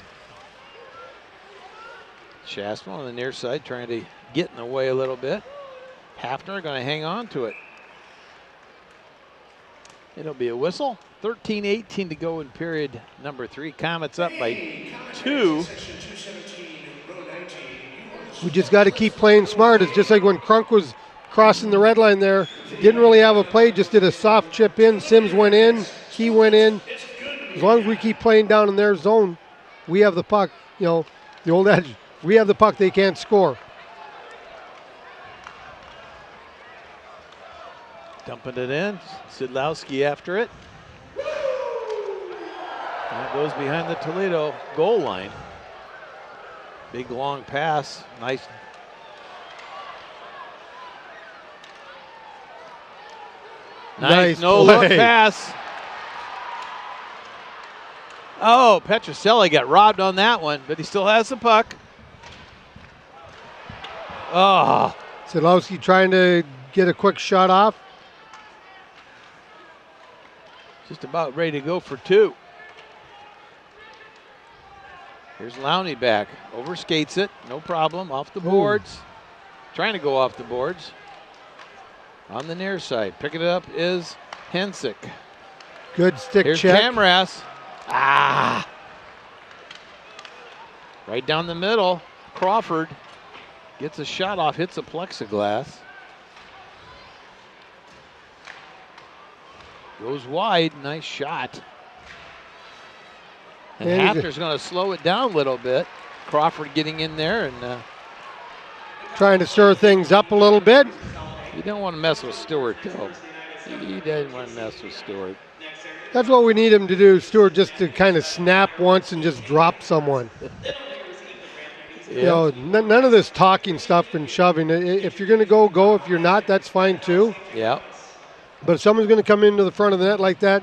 Shaswell on the near side trying to get in the way a little bit. Hafner going to hang on to it. It'll be a whistle. 13-18 to go in period number 3. Komets up by 2. We just got to keep playing smart. It's just like when Crunk was crossing the red line there. Didn't really have a play, just did a soft chip in. Sims went in, he went in. As long as we keep playing down in their zone, we have the puck. You know, the old adage, we have the puck, they can't score. Dumping it in. Sidlowski after it. That goes behind the Toledo goal line. Big long pass. Nice. Nice no look pass. Oh, Petroselli got robbed on that one, but he still has the puck. Oh. Sadlowski trying to get a quick shot off. Just about ready to go for two. Here's Lowney back. Overskates it. No problem. Off the boards. Trying to go off the boards. On the near side. Picking it up is Hensick. Good stick Here's check. Camras. Ah. Right down the middle. Crawford gets a shot off. Hits a plexiglass. Goes wide. Nice shot. And Hafner's going to slow it down a little bit. Crawford getting in there and trying to stir things up a little bit. You don't want to mess with Stewart, though. He doesn't want to mess with Stewart. That's what we need him to do, Stewart, just to kind of snap once and just drop someone. Yeah. You know, none of this talking stuff and shoving. If you're going to go, go. If you're not, that's fine too. Yeah. But if someone's going to come into the front of the net like that,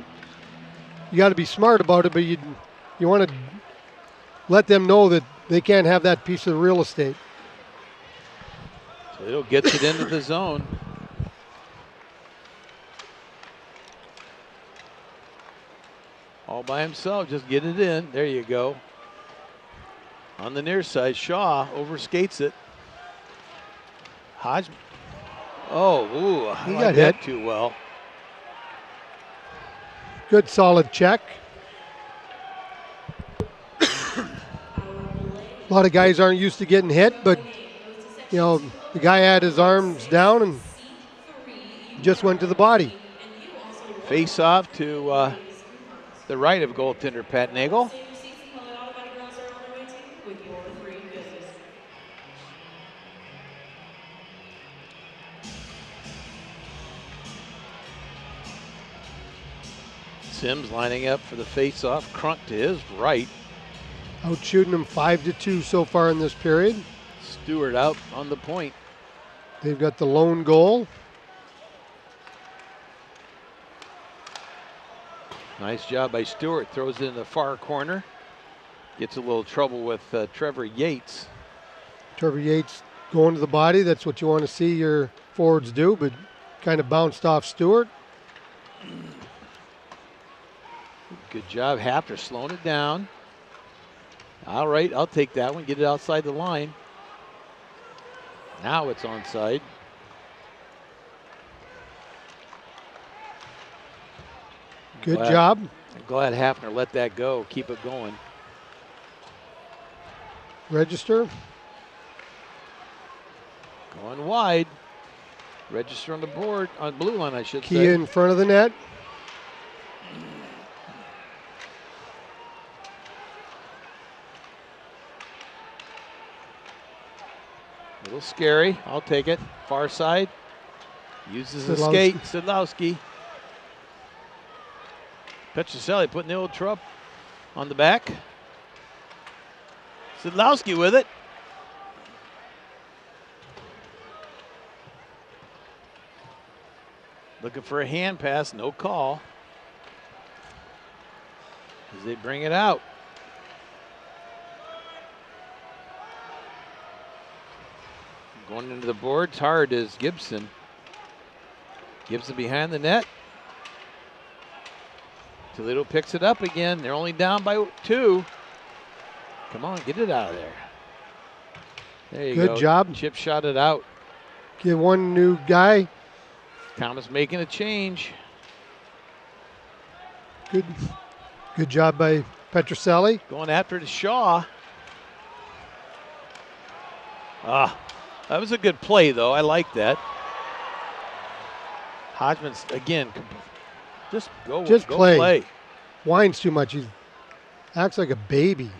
you got to be smart about it, but you want to let them know that they can't have that piece of real estate. Toledo gets it into the zone. All by himself, just get it in. There you go. On the near side, Shaw overskates it. Hodge. Oh, ooh, He I got like that hit. too well. Good solid check. A lot of guys aren't used to getting hit, but you know, the guy had his arms down and just went to the body. Face off to the right of goaltender Pat Nagel. Sims lining up for the face-off. Crunk to his right. Out shooting them 5-2 so far in this period. Stewart out on the point. They've got the lone goal. Nice job by Stewart. Throws it in the far corner. Gets a little trouble with Trevor Yates. Trevor Yates going to the body. That's what you want to see your forwards do, but kind of bounced off Stewart. Good job, Hafner slowing it down. All right, I'll take that one. Get it outside the line. Now it's onside. Good job. I'm glad Hafner let that go. Keep it going. Register. Going wide. Register on the board, on blue line, I should say. Key in front of the net. A little scary. I'll take it. Far side. Uses the Sadlowski. skate. Sadlowski. Petroselli putting the old truck on the back. Sadlowski with it. Looking for a hand pass. No call. As they bring it out. Going into the boards hard is Gibson. Gibson behind the net. Toledo picks it up again. They're only down by 2. Come on, get it out of there. There you go. Good job. Chip shot it out. Get one new guy. Komets making a change. Good job by Petroselli. Going after the Shaw. That was a good play, though. I like that. Hodgman's, again, just play. Whines too much. He acts like a baby.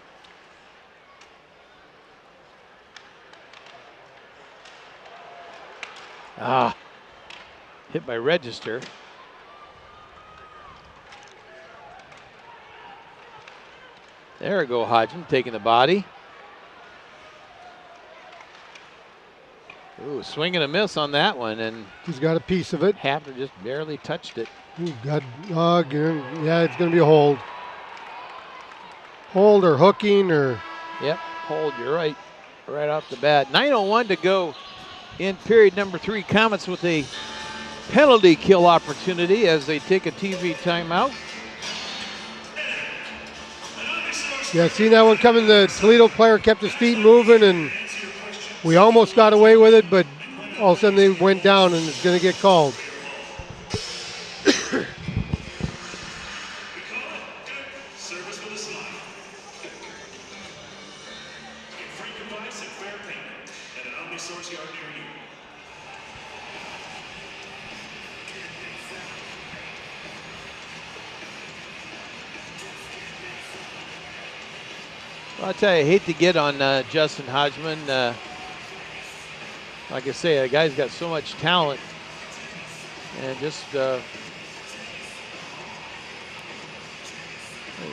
Hit by Register. There we go, Hodgman taking the body. Ooh, swing and a miss on that one, and he's got a piece of it. Hafner just barely touched it. Ooh, yeah, it's going to be a hold. Hold or hooking or. Yep, hold, you're right. Right off the bat. 9:01 to go in period number 3. Komets with a penalty kill opportunity as they take a TV timeout. Yeah, seeing that one coming, the Toledo player kept his feet moving, and we almost got away with it, but all of a sudden they went down, and it's going to get called. Well, I'll tell you, I hate to get on Justin Hodgman. Like I say, the guy's got so much talent. And just, you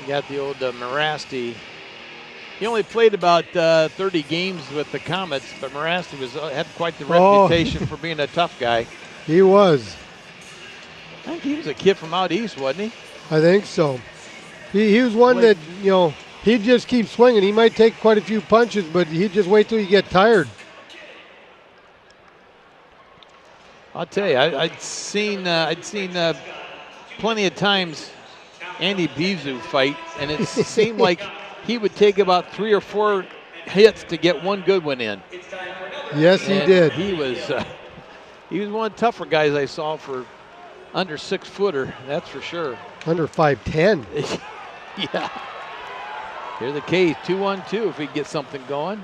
got the old Morasti. He only played about 30 games with the Komets, but Morasti had quite the reputation for being a tough guy. He was. I think he was a kid from out east, wasn't he? I think so. He was one that, he'd just keep swinging. He might take quite a few punches, but he'd just wait till you get tired. I'll tell you, I'd seen plenty of times Andy Bizu fight, and it seemed like he would take about 3 or 4 hits to get one good one in. Yes, he did. He was one of the tougher guys I saw for under 6-footer, that's for sure. Under 5'10". Yeah. Here's the case, 2-1-2 if we get something going.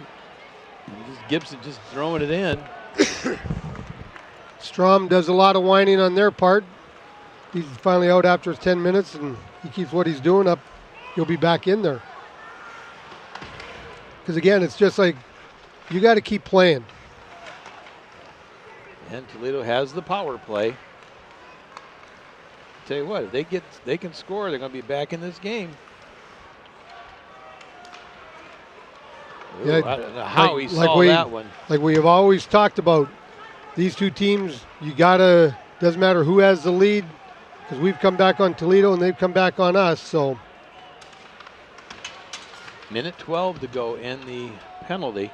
Gibson just throwing it in. Strom does a lot of whining on their part. He's finally out after 10 minutes, and he keeps what he's doing up. He'll be back in there. Because, again, it's just like you got to keep playing. And Toledo has the power play. Tell you what, if they can score, they're going to be back in this game. Ooh, Yeah, I don't know how he saw that one. Like we have always talked about, these two teams, doesn't matter who has the lead, because we've come back on Toledo and they've come back on us, so. Minute 12 to go in the penalty.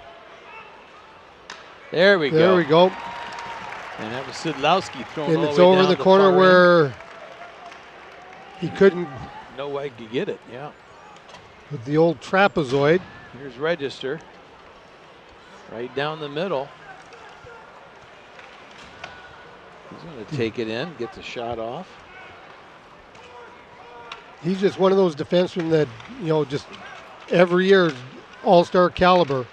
There we go. There we go. And that was Sidlowski throwing and all it's the way over down the corner far where end. he couldn't. No way to get it, yeah. With the old trapezoid. Here's Register. Right down the middle. He's going to take it in, get the shot off. He's just one of those defensemen that, just every year all-star caliber.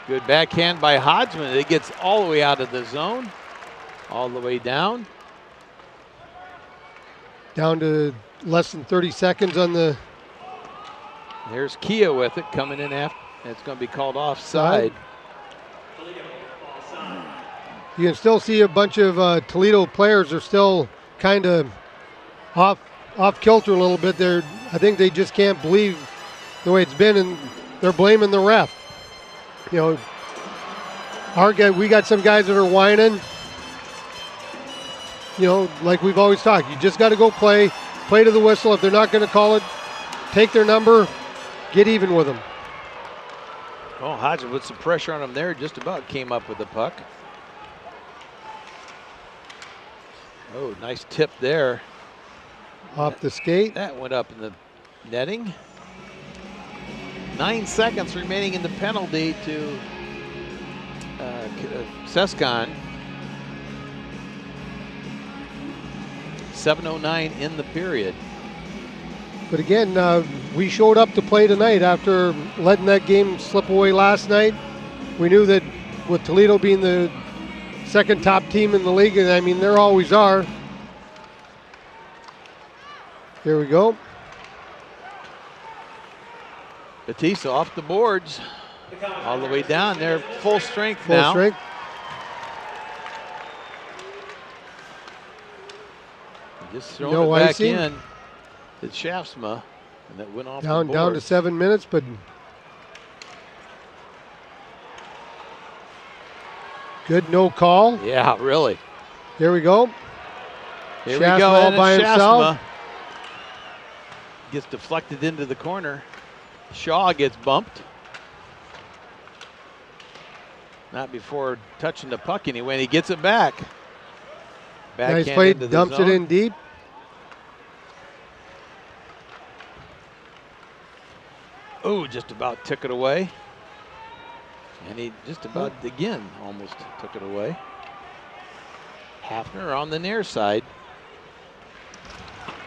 Good backhand by Hodgman. It gets all the way out of the zone. All the way down. Down to less than 30 seconds on the. There's Kia with it coming in after. It's going to be called offside. You can still see a bunch of Toledo players are still kind of off kilter a little bit. I think they just can't believe the way it's been, and they're blaming the ref. We got some guys that are whining. Like we've always talked, you just got to go play to the whistle. If they're not going to call it, take their number, get even with them. Oh, Hodgman with some pressure on him there, just about came up with the puck. Oh, nice tip there. Off the skate. That went up in the netting. 9 seconds remaining in the penalty to Sescon. 7:09 in the period. But again, we showed up to play tonight after letting that game slip away last night. We knew that with Toledo being the second top team in the league, and I mean, there always are. Here we go. Batista off the boards. All the way down there, full strength Full now. strength. Just throwing it back in. It's Shaftsma. And that went off Down the to boards. 7 minutes, but good no call. Yeah, really. Here we go. Here we Shasma go. all And by it's himself. Shasma gets deflected into the corner. Shaw gets bumped. Not before touching the puck anyway. And he gets it back. Nice Backhand play, into the dumps zone. it in deep. Oh, just about took it away. And he just about, again, almost took it away. Hafner on the near side.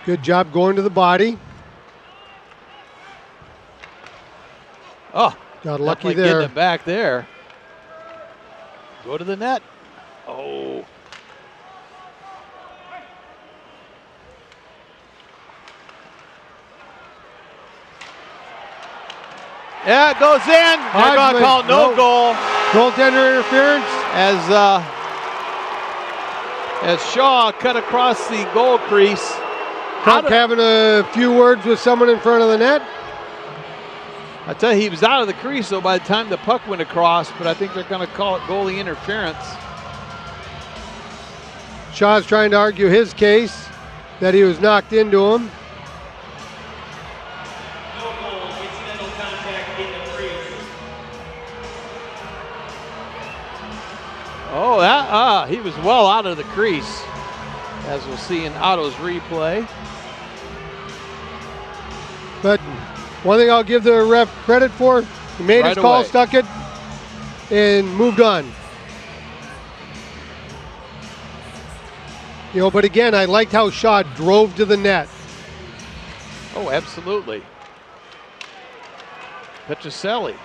Good job going to the body. Oh, Got lucky definitely there. getting it back there. Go to the net. Oh. Yeah, it goes in. They're going Hodgman, to call no no. goal Goaltender interference. as Shaw cut across the goal crease. Puck having a few words with someone in front of the net. I tell you, he was out of the crease, though, by the time the puck went across, but I think they're going to call it goalie interference. Shaw's trying to argue his case that he was knocked into him. No goal, incidental contact in the crease. Oh, he was well out of the crease, as we'll see in Otto's replay. But one thing I'll give the ref credit for, he made his Right call, away. stuck it, and moved on. You know, but again, I liked how Shaw drove to the net. Oh, absolutely. Petroselli.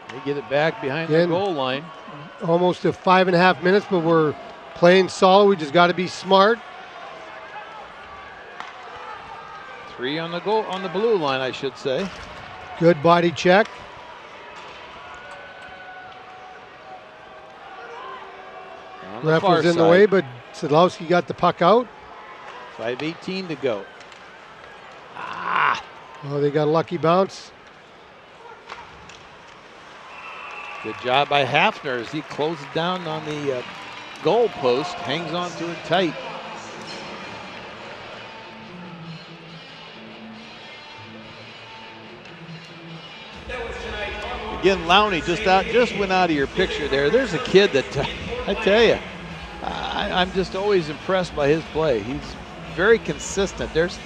They get it back behind the Again. goal line. Almost to 5.5 minutes, but we're playing solid. We just got to be smart. 3 on the goal, on the blue line, I should say. Good body check. On the Ref far was in the side. way, but Sadlowski got the puck out. 5:18 to go. Oh, they got a lucky bounce. Good job by Hafner as he closes down on the goal post, hangs on to it tight. Again, Lowney just went out of your picture there. There's a kid that I tell you, I'm just always impressed by his play. He's very consistent. There's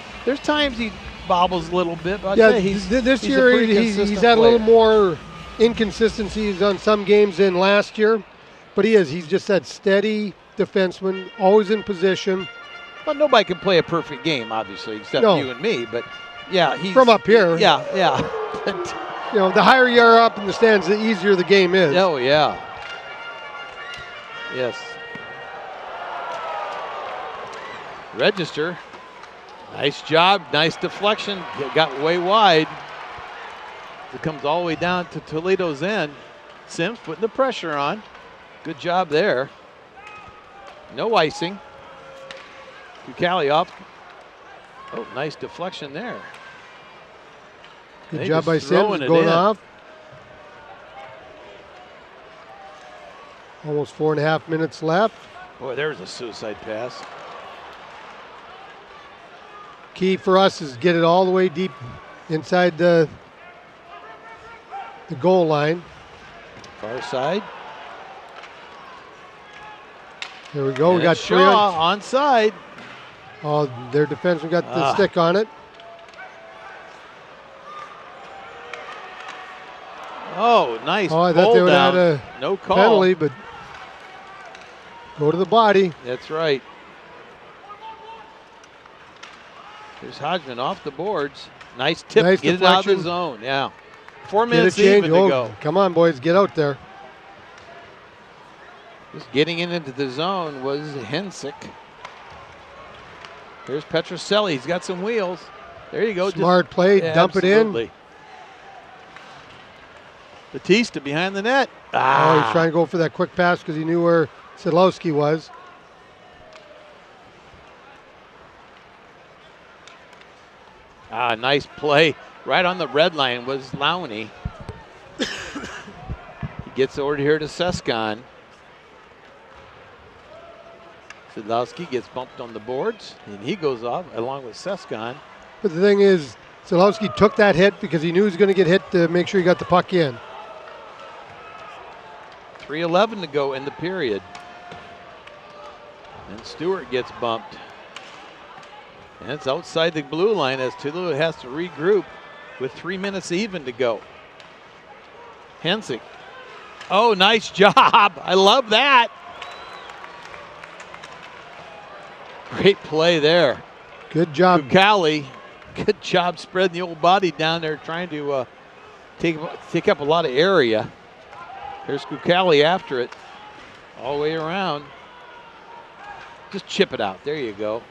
times he bobbles a little bit, but I tell you, this he's a year pretty he's consistent had a little player. more inconsistencies on some games than last year, but he's just that steady defenseman, always in position. Well, nobody can play a perfect game, obviously, except No. you and me. But yeah, he's From up here. Yeah. But, You know, the higher you are up in the stands, the easier the game is. oh yeah. Yes. Register. Nice job. Nice deflection. It got way wide. It comes all the way down to Toledo's end. Sims putting the pressure on. Good job there. No icing. Kukalioff. Oh, nice deflection there. Good They job just by throwing Sims it going in. off. Almost 4.5 minutes left. Boy, there's a suicide pass. Key for us is get it all the way deep inside the goal line. Far side. There we go. We And got three. Shaw onside. Oh, their defenseman got the stick on it. Oh, nice. Oh, I thought pull they would down. have had a No call. penalty, but go to the body. That's right. There's Hodgman off the boards. Nice tip. Nice Get it out of the deflection. zone. Yeah. 4 Get a minutes change. even to Oh, go. come on, boys, get out there. Just getting it into the zone was Hensick. Here's Petroselli. He's got some wheels. There you go. Smart play, Yeah, dump it in. absolutely. Batista behind the net. Oh, he's trying to go for that quick pass because he knew where Sadlowski was. Nice play. Right on the red line was Lowney. He gets over here to Sescon. Sadlowski gets bumped on the boards, and he goes off along with Sescon. But the thing is, Sadlowski took that hit because he knew he was going to get hit to make sure he got the puck in. 3:11 to go in the period. And Stewart gets bumped. And it's outside the blue line as Tulu has to regroup with 3 minutes even to go. Hensick. Oh, nice job. I love that. Great play there. Good job. Kukali, good job spreading the old body down there, trying to take up a lot of area. Here's Kukali after it, all the way around. Just chip it out. There you go.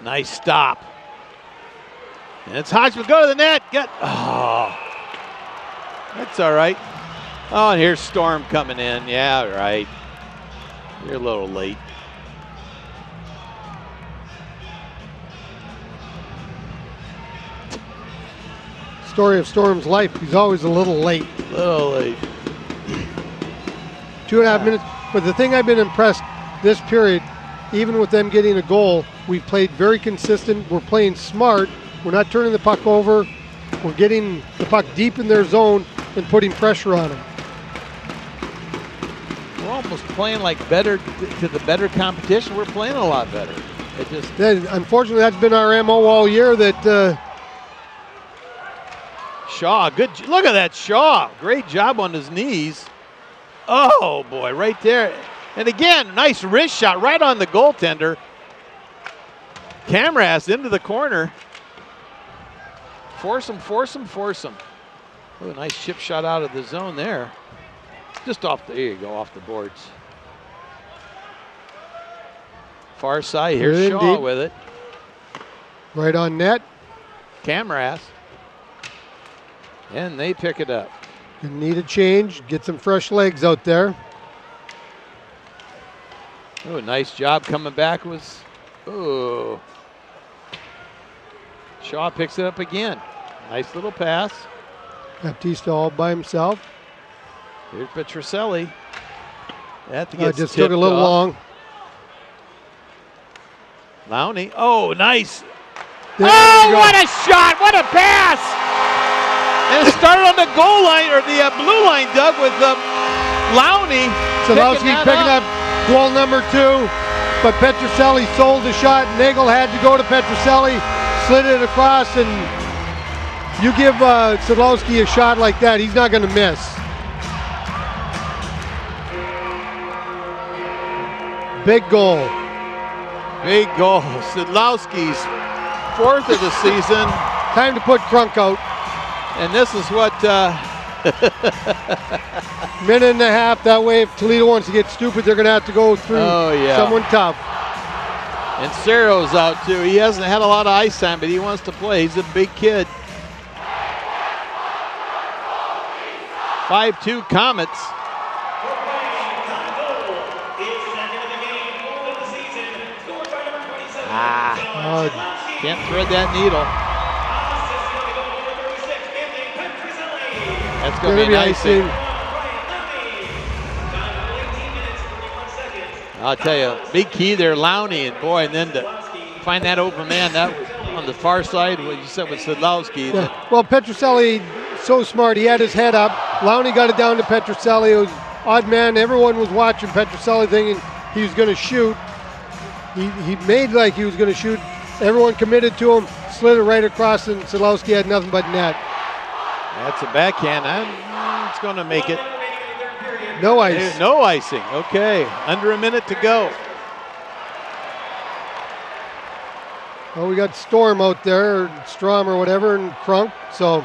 Nice stop. And it's Hodgman. Go to the net. Oh, that's all right. Oh, and here's Storm coming in. Yeah, right. You're a little late. Story of Storm's life. He's always a little late. Little late. 2.5 minutes. But the thing I've been impressed this period, even with them getting a goal, we've played very consistent. We're playing smart. We're not turning the puck over. We're getting the puck deep in their zone and putting pressure on them. We're almost playing like better to the better competition. We're playing a lot better. It just unfortunately, that's been our MO all year. That Shaw, good. Look at that Shaw. Great job on his knees. Oh boy, right there. And again, nice wrist shot right on the goaltender. Camras into the corner. Force him, force him, force him. Oh, nice chip shot out of the zone there. Just off there you go, off the boards. Far side, here's Shaw indeed. with it. Right on net. Camras. And they pick it up. You need a change. Get some fresh legs out there. Oh, nice job coming back was. Oh. Shaw picks it up again. Nice little pass. Baptista all by himself. Here's Petroselli. That gets just took a little long. Lowney. Oh, nice. There What a shot. What a pass. And it started on the goal line, or the blue line, Doug, with Lowney. Sadlowski picking up goal number 2, but Petroselli sold the shot. Nagel had to go to Petroselli, slid it across, and you give Sadlowski a shot like that, he's not going to miss. Big goal. Big goal. Sadlowski's 4th of the season. Time to put Crunk out. And this is what... minute and a half. That way, if Toledo wants to get stupid, they're going to have to go through someone tough. And Cero's out too. He hasn't had a lot of ice time, but he wants to play. He's a big kid. 5-2 Komets. Can't thread that needle. That's going to be icing. I'll tell you, big key there, Lowney, and boy, and then to find that open man, that was on the far side, what you said with Sadlowski. Yeah. Well, Petroselli, so smart, he had his head up. Lowney got it down to Petroselli. It was odd man. Everyone was watching Petroselli thinking he was going to shoot. He made like he was going to shoot. Everyone committed to him, slid it right across, and Sadlowski had nothing but net. That's a backhand. It's going to make it. No ice. No icing. Okay. Under a minute to go. Well, we got Storm out there, or Strom or whatever, and Crunk. So.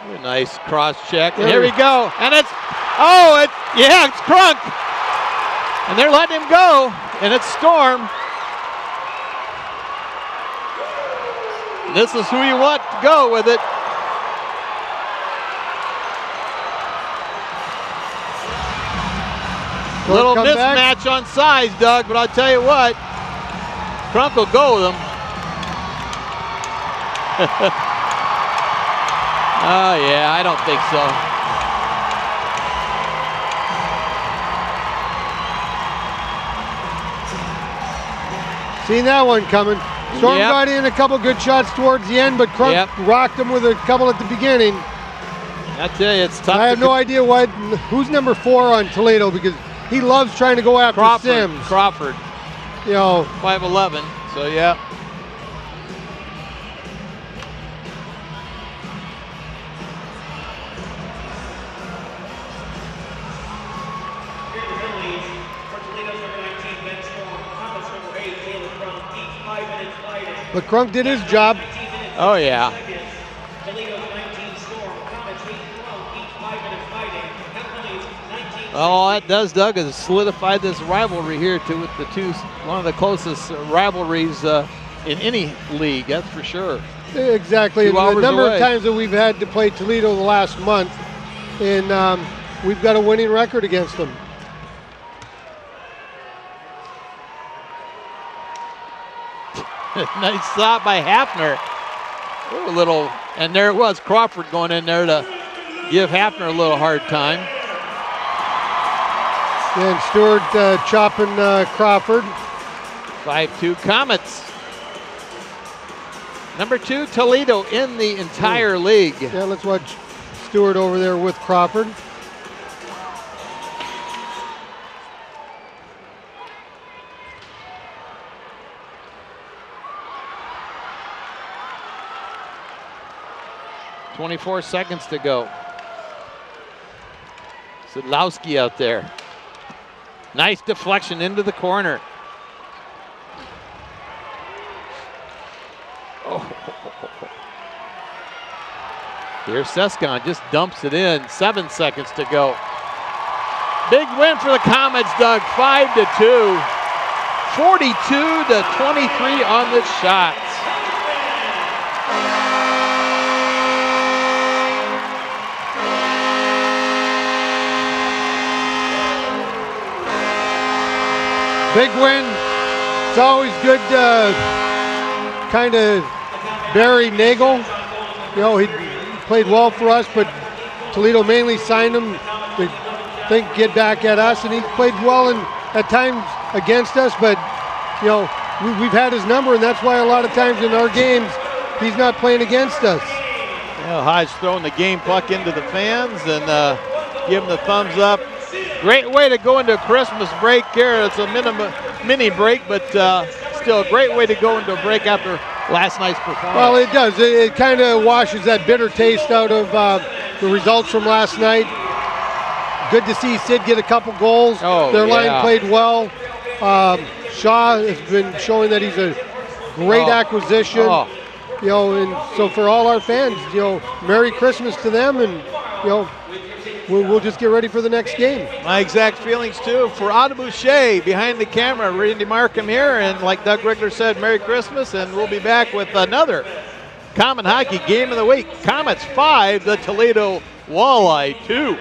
A nice cross check. And here we go. And it's, it's Crunk. And they're letting him go. And it's Storm. This is who you want to go with it. Little mismatch on size, Doug, but I'll tell you what, Crunk will go with him. Oh, yeah, I don't think so. Seen that one coming. Storm Yep. got in a couple good shots towards the end, but Crunk Yep. rocked him with a couple at the beginning. I tell you, it's tough. I have no idea who's number 4 on Toledo, because he loves trying to go after Sims. Crawford, You know, 5'11", so yeah. Here are the penalties for Toledo's number 19, Ben Storm. Komets number 8, Taylor Crump. Each 5 minutes fighting. but Crunk did his job. 19 minutes, Oh, yeah. seconds. Toledo's 19 Storm. Komets 8 Crump. Each 5 minutes fighting. Penalties 19. All that does, Doug, is solidify this rivalry here too, with the two, one of the closest rivalries in any league, that's for sure. Exactly. 2 And the hours number away. of times that we've had to play Toledo the last month, and we've got a winning record against them. Nice stop by Hafner. Ooh, a little, and there it was, Crawford going in there to give Hafner a little hard time. And Stewart chopping Crawford. 5-2 Komets. Number 2 Toledo in the entire league. Yeah, let's watch Stewart over there with Crawford. .24 seconds to go. Sadlowski out there. Nice deflection into the corner. Oh. Here's Sescon, just dumps it in. 7 seconds to go. Big win for the Komets, Doug. 5-2. 42-23 on the shots. Big win. It's always good to kind of bury Nagel. You know, he played well for us, but Toledo mainly signed him to think get back at us, and he played well and at times against us, but you know, we've had his number, and that's why a lot of times in our games he's not playing against us. Well, Hodge throwing the game puck into the fans and giving the thumbs up. Great way to go into a Christmas break here. It's a mini break, but still a great way to go into a break after last night's performance. Well, it does. It kind of washes that bitter taste out of the results from last night. Good to see Sid get a couple goals. Oh, their yeah. line played well. Shaw has been showing that he's a great acquisition. Oh. You know, and so for all our fans, you know, Merry Christmas to them, and you know, we'll just get ready for the next game. My exact feelings too for Ada Boucher behind the camera, Randy Markham here, and like Doug Rickler said, Merry Christmas, and we'll be back with another Common Hockey Game of the Week. Komets 5, the Toledo Walleye 2.